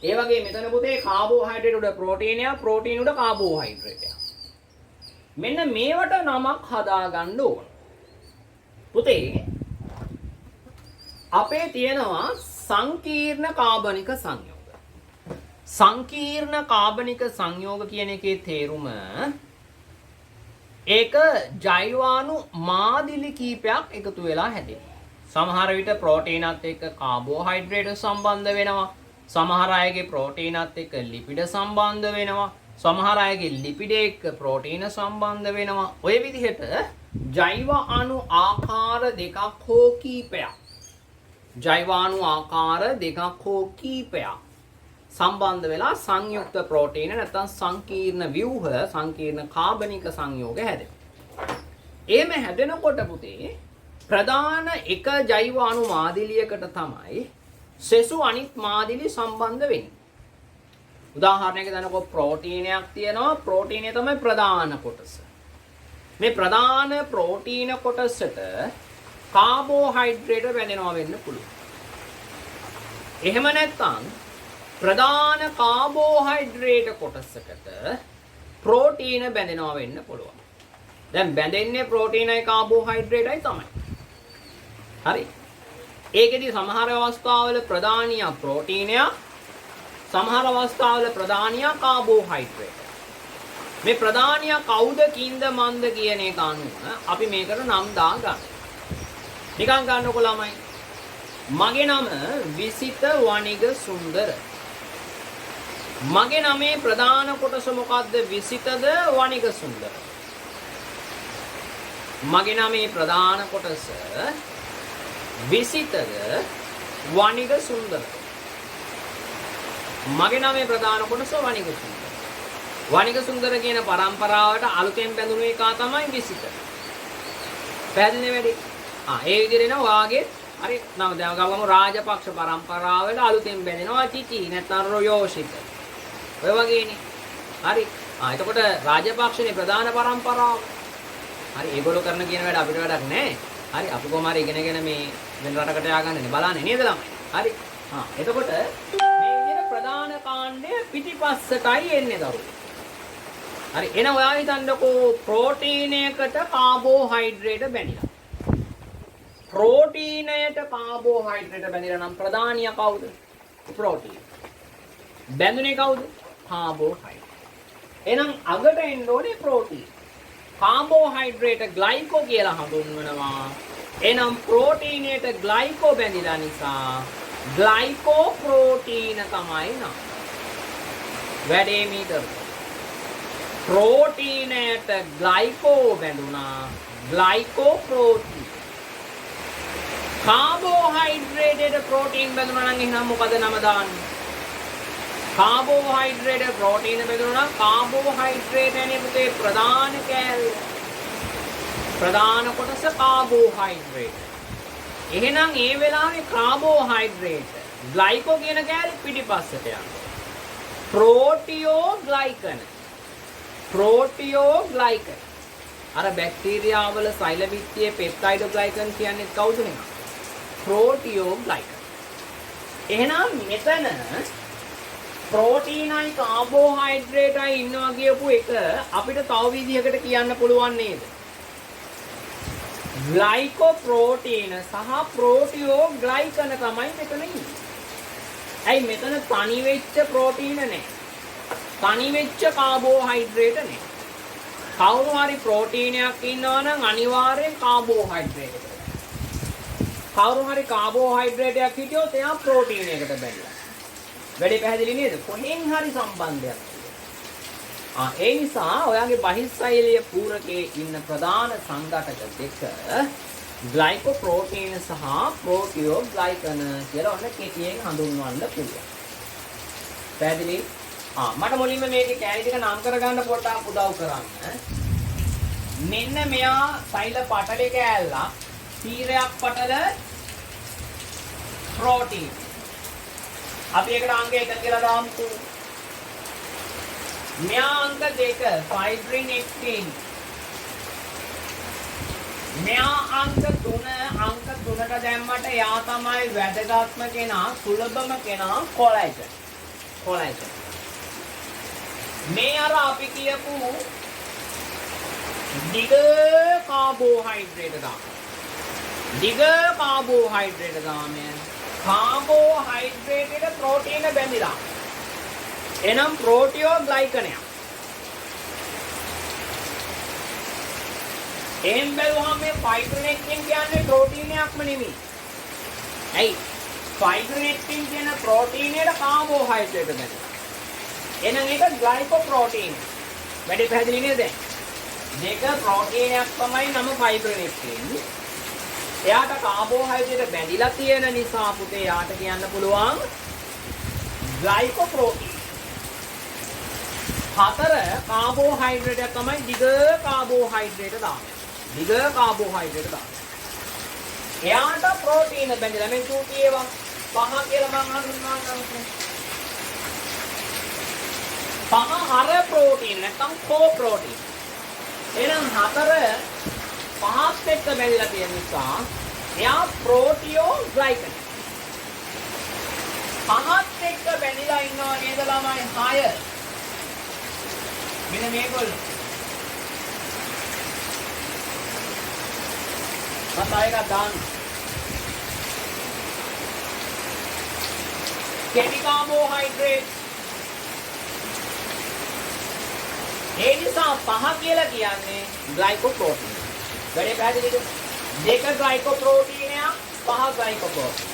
Speaker 1: ඒ වගේ මෙතන පුතේ කාබෝහයිඩ්‍රේට් උඩ ප්‍රෝටීන් එක, ප්‍රෝටීන් උඩ කාබෝහයිඩ්‍රේට් එක. මෙන්න මේවට නමක් හදාගන්න ඕන. පුතේ අපේ තියෙනවා සංකීර්ණ කාබනික සංයෝග. සංකීර්ණ කාබනික සංයෝග කියන එකේ තේරුම ඒක ජෛවාණු මාදිලි කීපයක් එකතු වෙලා හැදෙනවා. සමහර විට ප්‍රෝටීනත් එක්ක කාබෝහයිඩ්‍රේට් සම්බන්ධ වෙනවා. සමහර අයගේ ප්‍රෝටීනත් එක්ක ලිපිඩ සම්බන්ධ වෙනවා. සමහර අයගේ ලිපිඩ එක්ක ප්‍රෝටීන සම්බන්ධ වෙනවා. ඔය විදිහට ජෛව අණු ආකාර දෙකක් හෝ කීපයක්, ජෛවාණු ආකාර දෙකක් හෝ කීපයක් සම්බන්ධ වෙලා සංයුක්ත ප්‍රෝටීන නැත්නම් සංකීර්ණ ව්‍යුහ, සංකීර්ණ කාබනික සංයෝග හැදෙනවා. එහෙම හැදෙනකොට පුතේ ප්‍රධාන එක ජෛවාණු මාදිලියකට තමයි සෙසු අනිත් මාදිලි සම්බන්ධ වෙන්නේ. උදාහරණයකට ගන්නකො ප්‍රෝටීනයක් තියෙනවා. ප්‍රෝටීනය තමයි ප්‍රධාන කොටස. මේ ප්‍රධාන ප්‍රෝටීන කොටසට කාබෝහයිඩ්‍රේට් බැඳෙනවා වෙන්න පුළුවන්. එහෙම නැත්නම් ප්‍රධාන කාබෝහයිඩ්‍රේට් කොටසකට ප්‍රෝටීන බැඳෙනවා වෙන්න පුළුවන්. දැන් බැඳෙන්නේ ප්‍රෝටීනයි කාබෝහයිඩ්‍රේටයි තමයි. හරි. ඒකෙදි සමහර අවස්ථාවල ප්‍රධානිය ප්‍රෝටීනයක්, සමහර අවස්ථාවල ප්‍රධානිය කාබෝහයිඩ්‍රේට්. මේ ප්‍රධානිය කවුද කින්ද මන්ද කියන එක අනුව අපි මේකට නම් දා ගන්න. නිකන් ගන්නකො ළමයි. මගේ නම විසිත වනිග සුන්දර. මගේ නමේ ප්‍රධාන කොටස මොකද්ද? විසිතද වනිග සුන්දර? මගේ නමේ ප්‍රධාන කොටස විසිතද වනිග සුන්දර? මගේ නමේ ප්‍රධාන කොටස වනිග සුන්දර. වනිග සුන්දර කියන පරම්පරාවට අලුතෙන් බැඳුණු එක තමයි විසිත. පැහැදිලි වැඩි? ඒ විදිහට එනවා වාගේ හරි නම දැන් ගමු රාජපක්ෂ පරම්පරාවට අලුතෙන් බැඳෙනවා චිචි නැත්නම් රොයෝෂිත. ඔය වගේනේ. හරි. එතකොට රාජපක්ෂනේ ප්‍රධාන පරම්පරාව. හරි ඒගොල්ලෝ කරන කියන වැඩ අපිට වැඩක් නැහැ. හරි අපි කොහොම හරි ඉගෙනගෙන මේ වෙන රටකට ය아가න්නේ බලන්නේ නේද ළමයි? හරි. එතකොට මේ විදිහට ප්‍රධාන කාණ්ඩය පිටිපස්සටයි එන්නේ දරුවෝ. හරි එන ඔයා හිතන්නකෝ ප්‍රෝටීනයකට කාබෝහයිඩ්‍රේට් බැඳිලා. ප්‍රෝටීනයට කාබෝහයිඩ්‍රේට් බැඳිලා නම් ප්‍රධානිය කවුද? ප්‍රෝටීන. බැඳුනේ කවුද? කාබෝහයිඩ්‍රේට්. එහෙනම් අගට එන්න ඕනේ ප්‍රෝටීන. කාබෝහයිඩ්‍රේට් ග්ලයිකෝ කියලා හඳුන්වනවා. එහෙනම් ප්‍රෝටීනයට ග්ලයිකෝ බැඳිලා නිසා ග්ලයිකෝ ප්‍රෝටීන තමයි නම. වැඩේ මීටර. ප්‍රෝටීනයට ග්ලයිකෝ බැඳුනා ග්ලයිකෝ ප්‍රෝටීන. කාබෝහයිඩ්‍රේට් ප්‍රෝටීන් බැඳුනා නම් එහෙනම් මොකද නම දාන්නේ? කාබෝහයිඩ්‍රේට් ප්‍රෝටීන බැඳුනා නම් කාබෝහයිඩ්‍රේට් එනේ පුතේ ප්‍රධාන කෑල්ල. ප්‍රධාන කොටස කාබෝහයිඩ්‍රේට්. එහෙනම් ඒ වෙලාවේ කාබෝහයිඩ්‍රේට් ග්ලයිකෝ කියන කෑල්ල පිටිපස්සට යනවා. ප්‍රෝටියෝග්ලයිකන්. ප්‍රෝටියෝග්ලයිකන්. අර බැක්ටීරියා වල සෛල බිත්තියේ පෙප්ටයිඩෝග්ලයිකන් කියන්නේ කවුද නේ? ප්‍රෝටියෝග්ලයිකන්. එහෙනම් මෙතන ප්‍රෝටීනයි කාබෝහයිඩ්‍රේටයි ඉන්නවා කියපු එක අපිට තව විදිහකට කියන්න පුළුවන් නේද? ග්ලයිකෝප්‍රෝටීන සහ ප්‍රෝටියෝග්ලයිකන තමයි මෙතන ඉන්නේ. ඇයි මෙතන තනි වෙච්ච ප්‍රෝටීන නැහැ. තනි වෙච්ච කාබෝහයිඩ්‍රේට නැහැ. කවුරු හරි ප්‍රෝටීනයක් ඉන්නවා නම් අනිවාර්යෙන් කාබෝහයිඩ්‍රේට් එකකට. කවුරු හරි කාබෝහයිඩ්‍රේටයක් හිටියොත් එයා ප්‍රෝටීනයකට බැඳලා. වැඩේ පැහැදිලි නේද? කොහෙන් හරි සම්බන්ධයක් තියෙනවා. ඒ නිසා ඔයාගේ බහිස්සෛලීය පූරකයේ ඉන්න ප්‍රධාන සංඝටක දෙක ග්ලයිකෝප්‍රෝටීන සහ ප්‍රෝටියෝග්ලයිකන කියලා ඔන්න කෙටියෙන් හඳුන්වන්න පුළුවන්. පැහැදිලි? මට මුලින්ම මේකේ කැලි ටික නම් කරගන්න පොඩ්ඩක් උදව් කරන්න. මෙන්න මෙයා සෛල පටලේ කෑල්ලක්, තීරයක් පටල ප්‍රෝටීන්. අපි ඒකට අංක 1 කියලා දාමුකෝ. මෙයා අංක 2 ෆයිබ්‍රින් එක්ටින්. මෙයා අංක 3ට දැම්මට එයා තමයි වැදගත්ම කෙනා, සුලභම කෙනා කොලෙජන්. මේ අර අපි කියපු දිග කාබෝහයිඩ්‍රේට් දාම. කාබෝහයිඩ්‍රේට් එක ප්‍රෝටීන බැඳිලා. එනම් ප්‍රෝටියෝග්ලයිකනයක්. එහෙන් බැලුවහම මේ ෆයිබ්‍රොනෙක්ටින් කියන්නේ ප්‍රෝටීනයක්ම නෙමෙයි. ඇයි? ෆයිබ්‍රොනෙක්ටින් කියන ප්‍රෝටීනයට කාබෝහයිඩ්‍රේට් බැඳිලා. එහෙනම් ඒක ග්ලයිකෝප්‍රෝටීන. වැඩි පැහැදිලි නේද? මේක ප්‍රෝටීනයක් තමයි නම ෆයිබ්‍රොනෙක්ටින්. එයාට කාබෝහයිඩ්‍රේට් බැඳිලා තියෙන නිසා පුතේ යාට කියන්න පුළුවන් ග්ලයිකෝප්‍රෝටීන. 4 කාබෝහයිඩ්‍රේට් එක තමයි දිග කාබෝහයිඩ්‍රේට් දාන. එයාට ප්‍රෝටීන බැඳිලා මේ චූටි ඒවා 5 කියලා මම හඳුන්වනවා. 5 හර ප්‍රෝටීන නැත්නම් කෝ ප්‍රෝටීන. එහෙනම් 4 5ත් එක්ක බැඳිලා තියෙන නිසා එයා ප්‍රෝටියෝග්ලයිකන්. 5ත් එක්ක බැඳිලා ඉන්නවා නේද ළමයි 6. මෙන්න මේගොල්ලෝ. මතයක දාන්න. කෙටි කාබෝහයිඩ්‍රේට්. ඒ නිසා 5 කියලා කියන්නේ ග්ලයිකෝප්‍රෝටීන. වැඩි පැහැදිලිද? 2 ග්ලයිකෝප්‍රෝටීනයක්, 5 ග්ලයිකෝප්‍රෝටීන.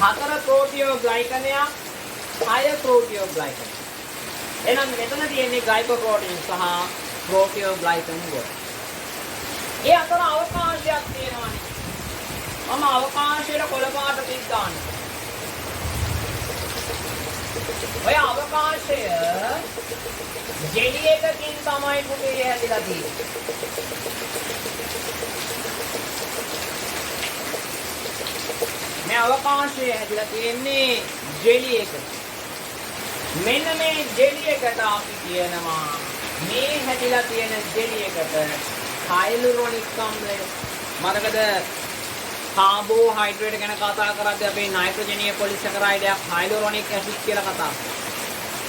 Speaker 1: 4 ප්‍රෝටියෝග්ලයිකනයක්, 6 ප්‍රෝටියෝග්ලයිකන. එහෙනම් මෙතන තියෙන්නේ ග්ලයිකෝප්‍රෝටීන සහ ප්‍රෝටියෝග්ලයිකන් වල. ඒ අතර අවකාශයක් තියෙනවානේ. මම අවකාශයට කොළ පාට තික් ගන්න. ඔය අවකාශය ජෙලි එකකින් තමයි පුතේ හැදිලා තියෙන්නේ. මේ අවකාශය හැදිලා තියෙන්නේ ජෙලි එකකින්. මෙන්න මේ ජෙලි එකට අපි කියනවා මේ හැදිලා තියෙන ජෙලි එකට හයිලුරොනික් අම්ලය. මතකද කාබෝහයිඩ්‍රේට් ගැන කතා කරද්දී අපි නයිට්‍රෝජනීය පොලිසැකරයිඩයක් හයිලුරොනික් ඇසිඩ් කියලා කතා කරා.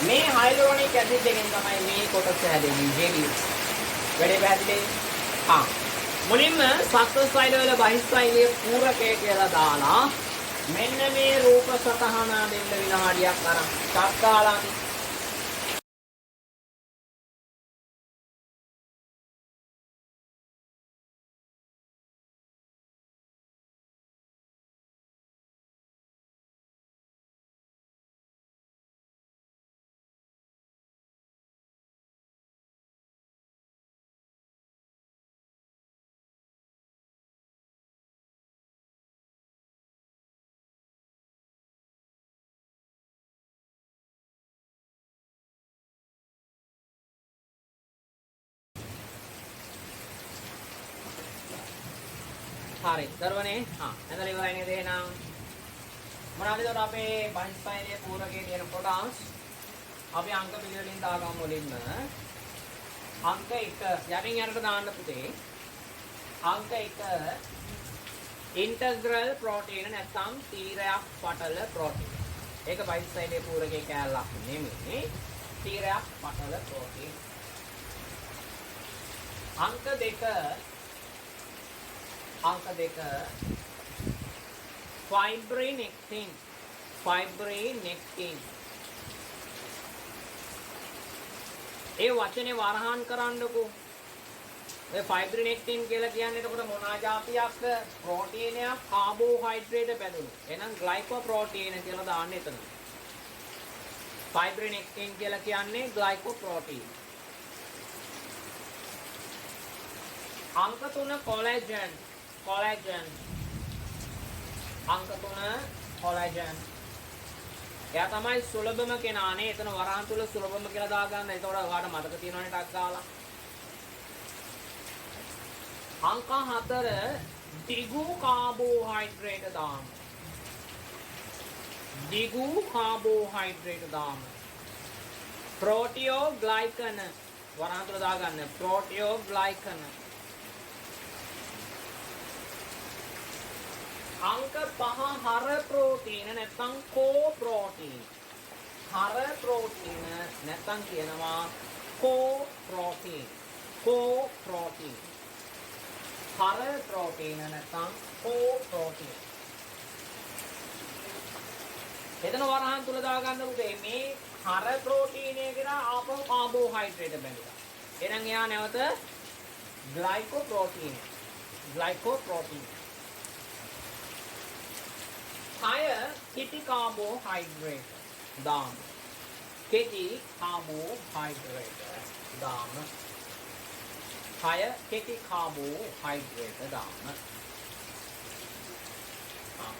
Speaker 1: මේ හයිලුරොනික් ඇසිඩ් එකෙන් තමයි මේ කොටස හැදෙන්නේ ජෙලි. වැඩි පැහැදිලි? මුලින්ම සත්ත්ව වල බහිස්තෛලීය පූරකය කියලා දාලා මෙන්න මේ රූප සතහන දෙන්න විනාඩියක් අරන් සක්කාලා හරි දරුවනේ එතන ඉවරයි නේද එහෙනම් මොනවද ඒතර අපේ බහිස්තෛලීය පූරකයේ තියෙන කොටස් අපි අංක පිළිවෙලින් දාගමු මුලින්ම අංක 1 යටින් යටට දාන්න පුතේ අංක 1 ඉන්ටග්‍රල් ප්‍රෝටීන නැත්නම් තීරයක් පටල ප්‍රෝටීන ඒක බහිස්තෛලීය පූරකයේ කැලලක් නෙමෙයි තීරයක් පටල ප්‍රෝටීන අංක 2 fibronectin ඒ වචනේ වරහන් කරන්නකෝ ඔය fibronectin කියලා කියන්නේ එතකොට මොනවා જાතියක් ප්‍රෝටීනයක් කාබෝහයිඩ්‍රේට් බැඳුණු එහෙනම් ග්ලයිකෝප්‍රෝටීන කියලා දාන්න එතන fibronectin කියලා කියන්නේ ග්ලයිකෝප්‍රෝටීන අංක 3 collagen අංක 3 collagen එයා තමයි සුලභම කෙනානේ එතන වරහන් තුල සුලභම කියලා දාගන්න එතකොට ඔයාලට මතක තියෙනවනේ ටක් ගාලා අංක 4 දිගු කාබෝහයිඩ්‍රේට් දාම ප්‍රෝටියෝග්ලයිකන වරහන් තුල දාගන්න ප්‍රෝටියෝග්ලයිකන අංක 5 හර ප්‍රෝටීන නැත්නම් කෝ ප්‍රෝටීන. හර ප්‍රෝටීන නැත්නම් කියනවා කෝ ප්‍රෝටීන. කෝ ප්‍රෝටීන. හර ප්‍රෝටීන නැත්නම් කෝ ප්‍රෝටීන. එතන වරහන් තුල දාගන්න උදේ මේ හර ප්‍රෝටීනය කියලා ආපහු කාබෝහයිඩ්‍රේට් බැඳලා. එහෙනම් එයා නැවත ග්ලයිකෝප්‍රෝටීන. ග්ලයිකෝප්‍රෝටීන. හය කෙටි කාබෝහයිඩ්‍රේට් දාන්න. කෙටි කාබෝහයිඩ්‍රේට් දාන්න. හය කෙටි කාබෝහයිඩ්‍රේට් දාන්න.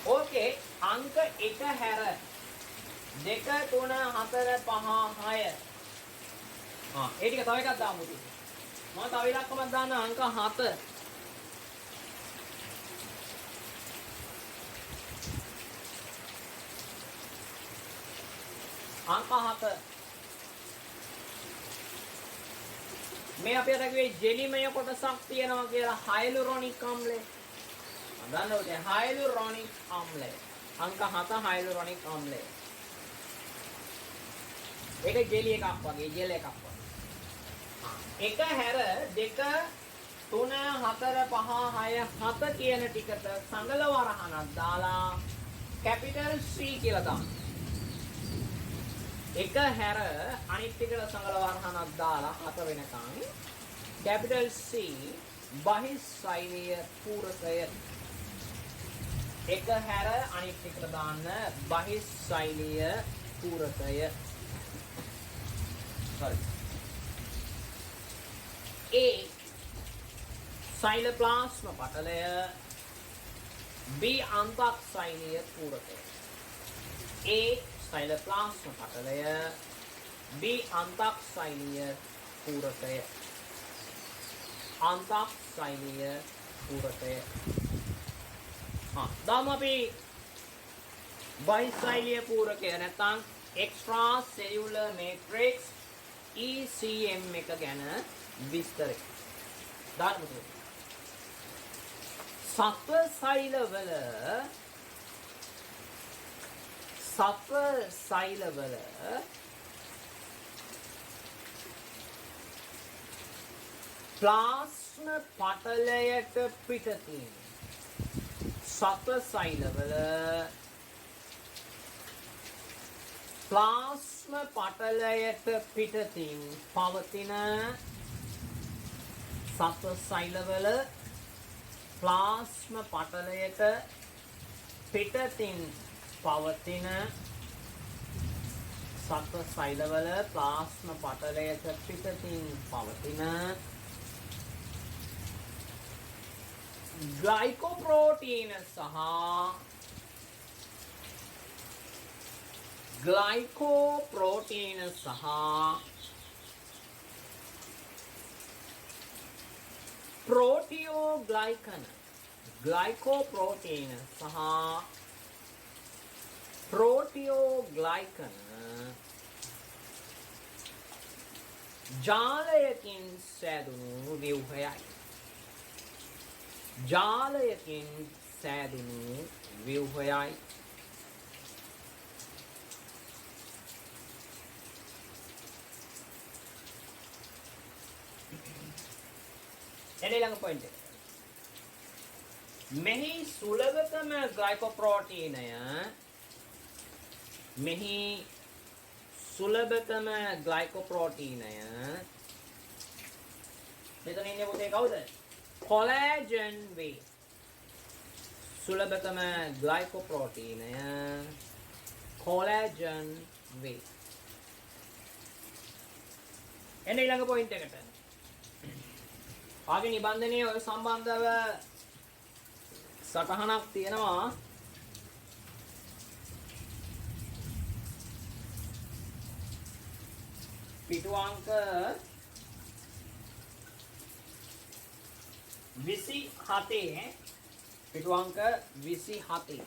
Speaker 1: ඕකේ අංක 1 හැර 2 3 4 5 6 ඒ ටික තව එකක් දාමු ඉතින් මම තව ඉලක්කමක් දාන්න අංක 7 අංක 7 මේ අපි අර කිව්වේ ජෙලිමය කොටසක් තියෙනවා කියලා හයලුරොනික් අම්ලය දන්නවද හයලුරොනික් අම්ලය අංක 7 හයලුරොනික් අම්ලය ඒක ජෙලි එකක් වගේ ජෙල් එකක් වගේ. එක හැර 2 3 4 5 6 7 කියන ටිකට සංගල වරහනක් දාලා කැපිටල් C කියලා දාන්න. එක හැර අනිත් ටිකට සංගල වරහනක් දාලා 7 වෙනකන් කැපිටල් C බහිස්සෛලීය පූරකය. එක හැර අනිත් ටිකට දාන්න බහිස්සෛලීය පූරකය. A සෛලප්ලාස්ම පටලය B අන්තක්සෛලීය පූරකය. A සෛලප්ලාස්ම පටලය B අන්තක්සෛලීය පූරකය. අන්තක්සෛලීය පූරකය. දාමු අපි බහිස්සෛලීය පූරකය නැත්නම් එක්ස්ට්‍රා සෙලියුලර් මේට්‍රික්ස් ECM එක ගැන විස්තරය. දාන්න සත්ව සෛලවල ප්ලාස්ම පටලයට පිටතින් සත්ව සෛලවල ප්ලාස්ම පටලයට පිටතින් පවතින සත්ව සෛලවල ප්ලාස්ම පටලයට පිටතින් පවතින සත්ව සෛලවල ප්ලාස්ම පටලයට පිටතින් පවතින ග්ලයිකෝප්‍රෝටීන සහ प्रोटियोग्लाइकन ग्लाइकोप्रोटीन सह प्रोटियोग्लाइकन जालयकिन सैदुनु व्यूहयයි जालयकिन सैदुनु व्यूहयයි ඊළඟ පොයින්ට් එක. මෙහි සුලභතම ග්ලයිකෝප්‍රෝටීනය මෙතන ඉන්නේ පුතේ කවුද? කොලෑජන් වේ. සුලභතම ග්ලයිකෝප්‍රෝටීනය කොලෑජන් වේ. ඊළඟ පොයින්ට් එකට. ආගේ නිබන්ධනයේ ඔය සම්බන්ධව සටහනක් තියෙනවා. පිටු අංක 27 පිටු අංක 27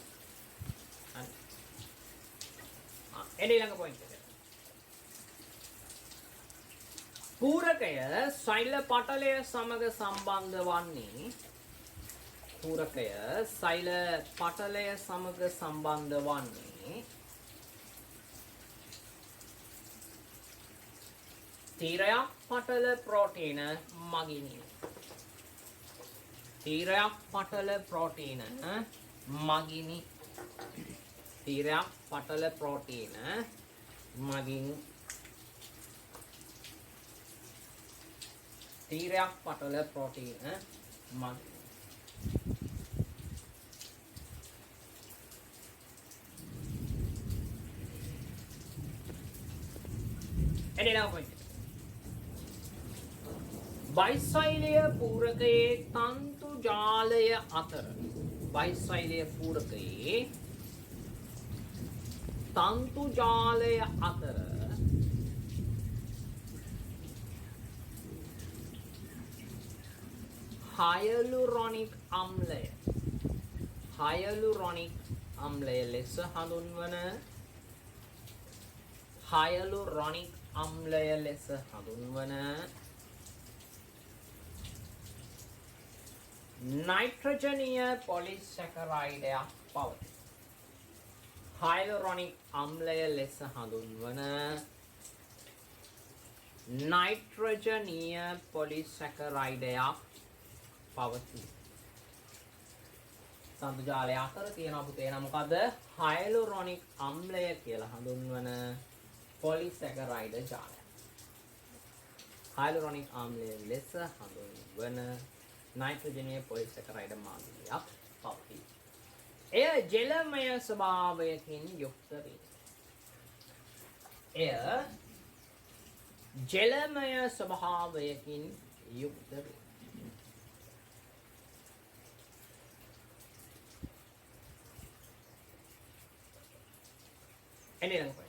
Speaker 1: ඊළඟ පොයින්ට් එක. පූරකය සෛල පටලය සමග සම්බන්ධ වන්නේ පූරකය සෛල පටලය සමග සම්බන්ධ වන්නේ තීරයක් පටල ප්‍රෝටීන මගිනි. තීරයක් පටල ප්‍රෝටීන මගිනි. තීරයක් පටල ප්‍රෝටීන මගින් තීරයක් පටල ප්‍රෝටීන මගින් එනිසා කොයි බයිසෛලීය පූරකයේ තන්තු ජාලය අතර බයිසෛලීය පූරකයේ තන්තු ජාලය අතර හයලුරොනික් අම්ලය ලෙස හඳුන්වන හයලුරොනික් අම්ලය ලෙස හඳුන්වන නයිට්‍රජනීය පොලිසැකරයිඩයක් පවතී. හයලුරොනික් අම්ලය ලෙස හඳුන්වන නයිට්‍රජනීය පොලිසැකරයිඩයක් පවතී. තන්තු ජාලය අතර තියෙන පුතේ නම මොකද්ද? හයලුරොනික් අම්ලය කියලා හඳුන්වන පොලිසැකරයිඩ ජාලය. හයලුරොනික් අම්ලය ලෙස හඳුන්වන නයිට්‍රජනීය පොලිසැකරයිඩ මාධ්‍යයක් පවතී. එය ජලමය ස්වභාවයකින් යුක්ත වේ. එය ජලමය ස්වභාවයකින් යුක්ත වේ. එනිසා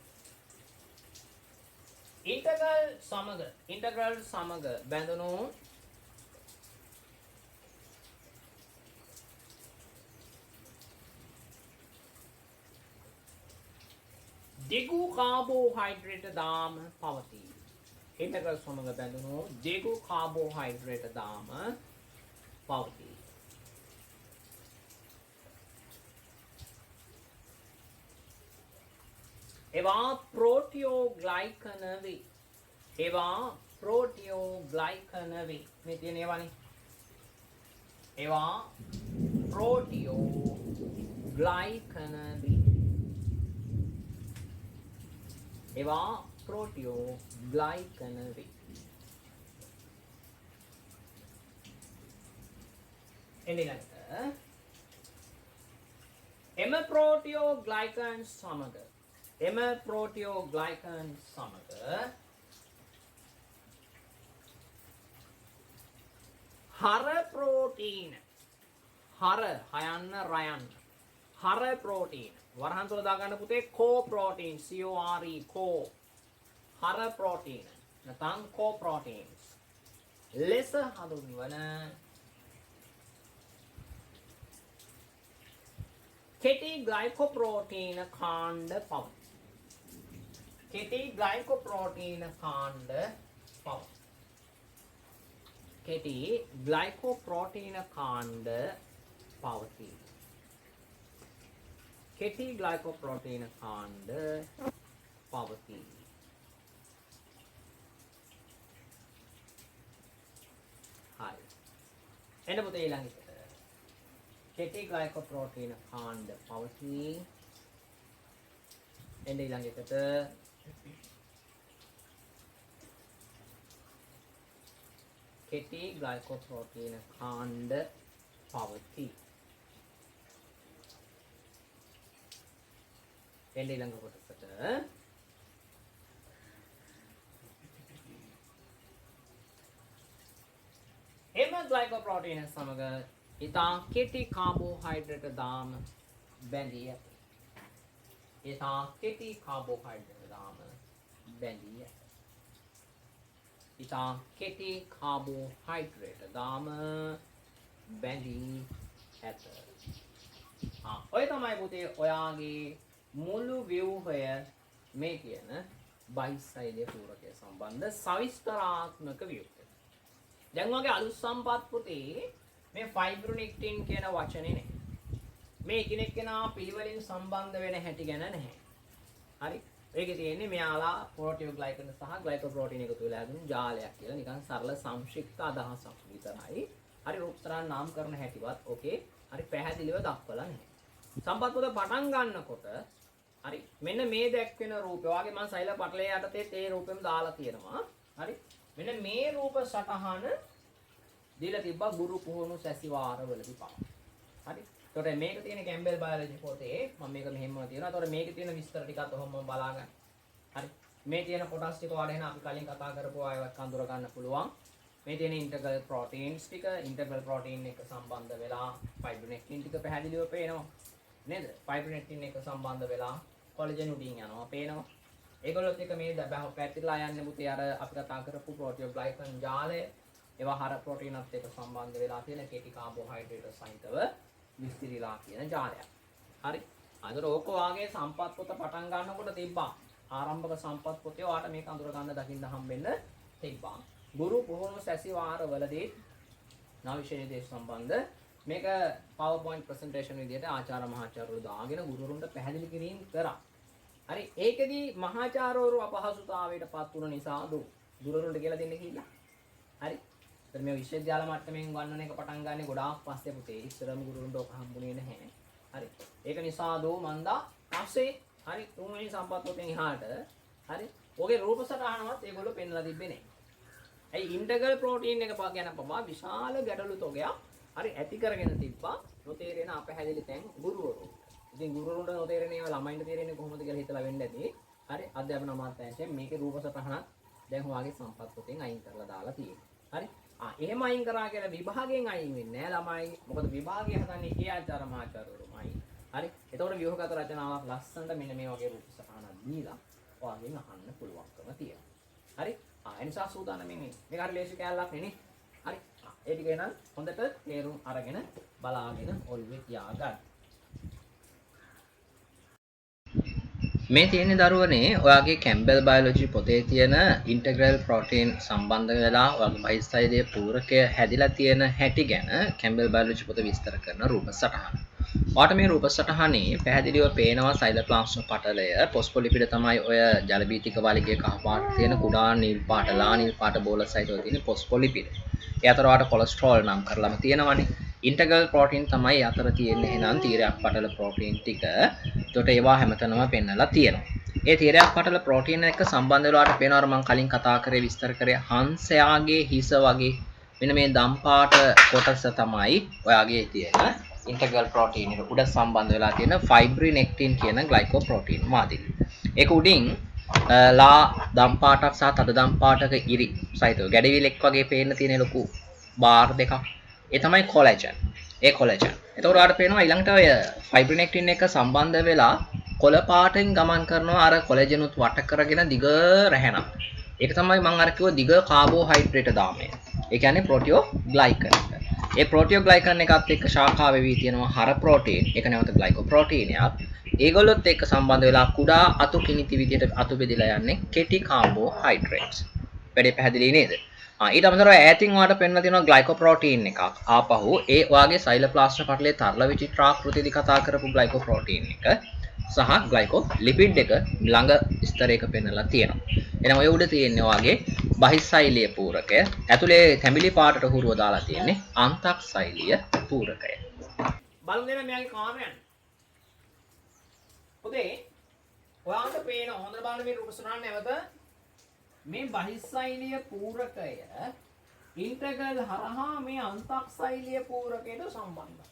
Speaker 1: ඉන්ටග්‍රල් සමග බැඳුණු දිගු කාබෝහයිඩ්‍රේට් දාම පවතී. ඉන්ටග්‍රල් සමග බැඳුණු දිගු කාබෝහයිඩ්‍රේට් දාම පවතී. ඒවා ප්‍රෝටියෝග්ලයිකන වේ. ඒවා ප්‍රෝටියෝග්ලයිකන වේ. මේ තියෙන ඒවානේ. ඒවා ප්‍රෝටියෝග්ලයිකන වේ. ඒවා ප්‍රෝටියෝග්ලයිකන වේ. එනිලන්ට එම ප්‍රෝටියෝග්ලයිකන් සමග එම ප්‍රෝටියෝග්ලයිකන් සමග හර ප්‍රෝටීන හර හයන්න රයන්න හර ප්‍රෝටීන වරහන් තුල දාගන්න පුතේ කෝ ප්‍රෝටීන් CORE කෝ හර ප්‍රෝටීන නැත්නම් කෝ ප්‍රෝටීන්ස් ලෙස හඳුන්වන කෙටි ග්ලයිකෝප්‍රෝටීන කාණ්ඩ පවතී. කෙටි ග්ලයිකෝප්‍රෝටීන කාණ්ඩ පවතී. කෙටි ග්ලයිකෝප්‍රෝටීන කාණ්ඩ පවතී. කෙටි ග්ලයිකෝප්‍රෝටීන කාණ්ඩ පවතී. හරි. එන්න පුතේ ඊළඟට කෙටි ග්ලයිකෝප්‍රෝටීන කාණ්ඩ පවතී. එන්න ඊළඟට කෙටි ග්ලයිකෝප්‍රෝටීන කාණ්ඩ පවතී. එන්න ඊළඟ කොටසට එම ග්ලයිකෝප්‍රෝටීන සමග ඉතා කෙටි කාබෝහයිඩ්‍රේට් දාම බැඳී ඇත. ඉතා කෙටි කාබෝහයිඩ්‍රේට් දාම බැඳී ඇත. ඉතා කෙටි කාබෝහයිඩ්‍රේට් දාම බැඳී ඇත. ඔය තමයි පුතේ ඔයාගේ මුළු ව්‍යුහය මේ කියන බයිසෛලීය පූරකය සම්බන්ධ සවිස්තරාත්මක ව්‍යුහය. දැන් වගේ අලුත් සම්පත් පුතේ මේ ෆයිබ්‍රොනෙක්ටින් කියන වචනේ නේ. මේ එකිනෙකනා පිළිවෙලින් සම්බන්ධ වෙන හැටි ගැන නැහැ. හරි. ඒකේ තියෙන්නේ මෙයාලා ප්‍රෝටියෝග්ලයිකන් සහ ග්ලයිකෝප්‍රෝටීන් එකතු වෙලා හදන ජාලයක් කියලා නිකන් සරල සංක්ෂිප්ත අදහසක් විතරයි. හරි රූපසරහන් නාමකරණ හැටිවත් ඕකේ. හරි පැහැදිලිව දක්වලා නැහැ. සම්පත් පොත පටන් ගන්නකොට හරි මෙන්න මේ දැක්වෙන රූපය වගේ මම සෛල පටලයේ යටතේ ඒ රූපෙම දාලා තියෙනවා. හරි. මෙන්න මේ රූප සටහන දීලා තිබ්බා ගුරු පුහුණු සැසිවාරවලදී පාව. හරි. එතකොට මේක තියෙන කැම්බෙල් බයොලොජි පොතේ මම මේක මෙහෙම තියෙනවා. එතකොට මේකේ තියෙන විස්තර ටිකත් ඔහොම බලාගන්න. හරි. මේ තියෙන කොටස් ටික වඩේන අපි කලින් කතා කරපු අයවත් අඳුර ගන්න පුළුවන්. මේ තියෙන ඉන්ටග්‍රල් ප්‍රෝටීන්ස් ටික ඉන්ටග්‍රල් ප්‍රෝටීන් එක සම්බන්ධ වෙලා ෆයිබ්‍රොනෙක්ටින් ටික පැහැදිලිව පේනවා. නේද? ෆයිබ්‍රොනෙක්ටින් එක සම්බන්ධ වෙලා කොලජන් උඩින් යනවා පේනවා. ඒගොල්ලොත් එක මේ පැතිරලා යන්නේ පුතේ අර අපි කතා කරපු ප්‍රෝටියෝග්ලයිකන් ජාලය ඒවා හර ප්‍රෝටීනත් එක්ක සම්බන්ධ වෙලා තියෙන කෙටි කාබෝහයිඩ්‍රේට් සහිතව විස්තරිලා කියන ජාලයක්. හරි. අතන ඕක වාගේ සම්පත් පොත පටන් ගන්නකොට තිබ්බා. ආරම්භක සම්පත් පොතේ ඔයාලට මේක අඳුර ගන්න දකින්න හම්බෙන්න තිබ්බා. ගුරු පුහුණු සැසිවාරවලදී නවවිෂය දේශ සම්බන්ධ මේක PowerPoint presentation විදිහට ආචාර්ය මහාචාර්යවරු දාගෙන ගුරුවරුන්ට පැහැදිලි කිරීම කරා. හරි ඒකෙදි මහාචාර්යවරු අපහසුතාවයට පත් වුණ නිසා ගුරුවරුන්ට කියලා දෙන්න කියලා. හරි. ඒතර මේ විශ්වවිද්‍යාල මට්ටමින් ගන්නන එක පටන් ගන්න ගොඩාක් පස්සේ පුතේ ඉස්සරම ගුරුවරුන්ට ඔක හම්බුනේ නැහැ. හරි. ඒක නිසා මන්දා පස්සේ හරි තුන්වෙනි සම්පත් පොතෙන් එහාට හරි. ඔගේ රූප සටහනවත් ඒගොල්ලෝ පෙන්වලා තිබ්බේ නැහැ. ඇයි ඉන්ටග්‍රල් ප්‍රෝටීන් එක ගැන පවා විශාල ගැටලු තොගයක් හරි ඇති කරගෙන තිබ්බා. නොතේරෙන අපහැදිලි තැන් ගුරුවරු. ඉතින් ගුරුවරුන්ට නොතේරෙන ඒවා ළමයින්ට තේරෙන්නේ කොහොමද කියලා හිතලා වෙන්න ඇති. හරි අධ්‍යාපන අමාත්‍යාංශයෙන් මේකේ රූප සටහනක් දැන් ඔයාගේ සම්පත් පොතෙන් අයින් කරලා දාලා තියෙනවා. හරි. එහෙම අයින් කරා කියලා විභාගයෙන් අයින් වෙන්නේ නැහැ ළමයි. මොකද විභාගය හදන්නේ ඒ ආචාර්ය මහාචාර්යවරුමයි. හරි. එතකොට ව්‍යුහගත රචනාවක් ලස්සනට මෙන්න මේ වගේ රූප සටහනක් දීලා ඔයාගෙන් අහන්න පුළුවන්කම තියෙනවා. හරි. ඒ නිසා සූදානම් වෙන්නේ. මේක හරි ලේසි කැලලක් නෙනේ. හරි. ඒ ටික එනන් හොඳට තේරුම් අරගෙන බලාගෙන ඔළුවේ තියාගන්න. මේ තියෙන දරුවනේ ඔයාගේ කැම්බෙල් බයොලොජි පොතේ තියෙන ඉන්ටග්‍රල් ප්‍රෝටීන් සම්බන්ධ වෙලා ඔයාගේ බයිස්තයිලයේ පූරකය හැදිලා තියෙන හැටි ගැන කැම්බෙල් බයොලොජි පොත විස්තර කරන රූප සටහන. ඔයාට මේ රූප සටහනේ පැහැදිලිව පේනවා සයිලෝප්ලාස්ම පටලය. ෆොස්ෆොලිපිඩ තමයි ඔය ජලබීතික වලිගයේ කහ පාට තියෙන කුඩා නිල් පාට ලා නිල් පාට බෝල සහිතව තියෙන ෆොස්ෆොලිපිඩ. ඒ අතර ඔයාට කොලෙස්ටරෝල් නම් කරලාම තියෙනවනේ. ඉන්ටග්‍රල් ප්‍රෝටීන් තමයි අතර තියෙන්නේ එහෙනම් තීරයක් පටල ප්‍රෝටීන් ටික. ඒකට ඒවා හැමතැනම පෙන්නලා තියෙනවා. ඒ තීරයක් පටල ප්‍රෝටීන් එක සම්බන්ධ වෙලාවට පේනවා මම කලින් කතා කරේ විස්තර කරේ හංසයාගේ හිස වගේ මෙන්න මේ දම් පාට කොටස තමයි ඔයාගේ තියෙන ඉන්ටග්‍රල් ප්‍රෝටීන් එක උඩ සම්බන්ධ වෙලා තියෙන ෆයිබ්‍රිනෙක්ටින් කියන ග්ලයිකෝප්‍රෝටීන් මාදිරි. ඒක උඩින් ලා දම් පාටක් සහ තද දම් පාටක ඉරි සහිතව ගැඩවිලෙක් වගේ පේන්න තියෙන ලොකු බාර් දෙකක්. ඒ තමයි කොලජන්. ඒ කොලජන්. එතකොට ඔයාලට පේනවා ඊළඟට ඔය ෆයිබ්‍රිනෙක්ටින් එක සම්බන්ධ වෙලා කොළ පාටෙන් ගමන් කරනවා අර කොලජන් උත් වට කරගෙන දිග රැහැනක්. ඒක තමයි මම අර කිව්ව දිග කාබෝහයිඩ්‍රේට් දාමය. ඒ කියන්නේ ප්‍රෝටියෝග්ලයිකන් එක. ඒ ප්‍රෝටියෝග්ලයිකන් එකත් එක්ක ශාඛා වෙවි තියෙනවා හර ප්‍රෝටීන්. ඒක නැවත ග්ලයිකෝප්‍රෝටීනයක්. ඒගොල්ලොත් එක්ක සම්බන්ධ වෙලා කුඩා අතු කිනිති විදියට අතු බෙදලා යන්නේ කෙටි කාබෝහයිඩ්‍රේට්ස්. වැඩේ පැහැදිලි නේද? ඊට අමතරව ඈතින් ඔයාලට පෙන්වලා තියෙනවා ග්ලයිකෝප්‍රෝටීන් එකක්. ආපහු ඒ ඔයාගේ සයිලෝප්ලාස්ම පටලයේ තරල විචිත්‍රාකෘතියදී කතා කරපු ග්ලයිකෝප්‍රෝටීන් එක සහ ග්ලයිකෝලිපිඩ් එක ළඟ ස්තරයක පෙන්වලා තියෙනවා. එහෙනම් ඔය උඩ තියෙන්නේ ඔයාගේ බහිස්සෛලීය පූරකය. ඇතුලේ තැඹිලි පාටට හුරුව දාලා තියෙන්නේ අන්තක්සෛලීය පූරකය. බලමු දෙන්න මෙයාගේ කාර්යයන්. පොතේ ඔයාලට පේන හොඳට බලන්න මේ රූප සටහන නැවත මේ බහිස්සෛලීය පූරකය ඉන්ටග්‍රල් හරහා මේ අන්තක්සෛලීය පූරකයට සම්බන්ධයි.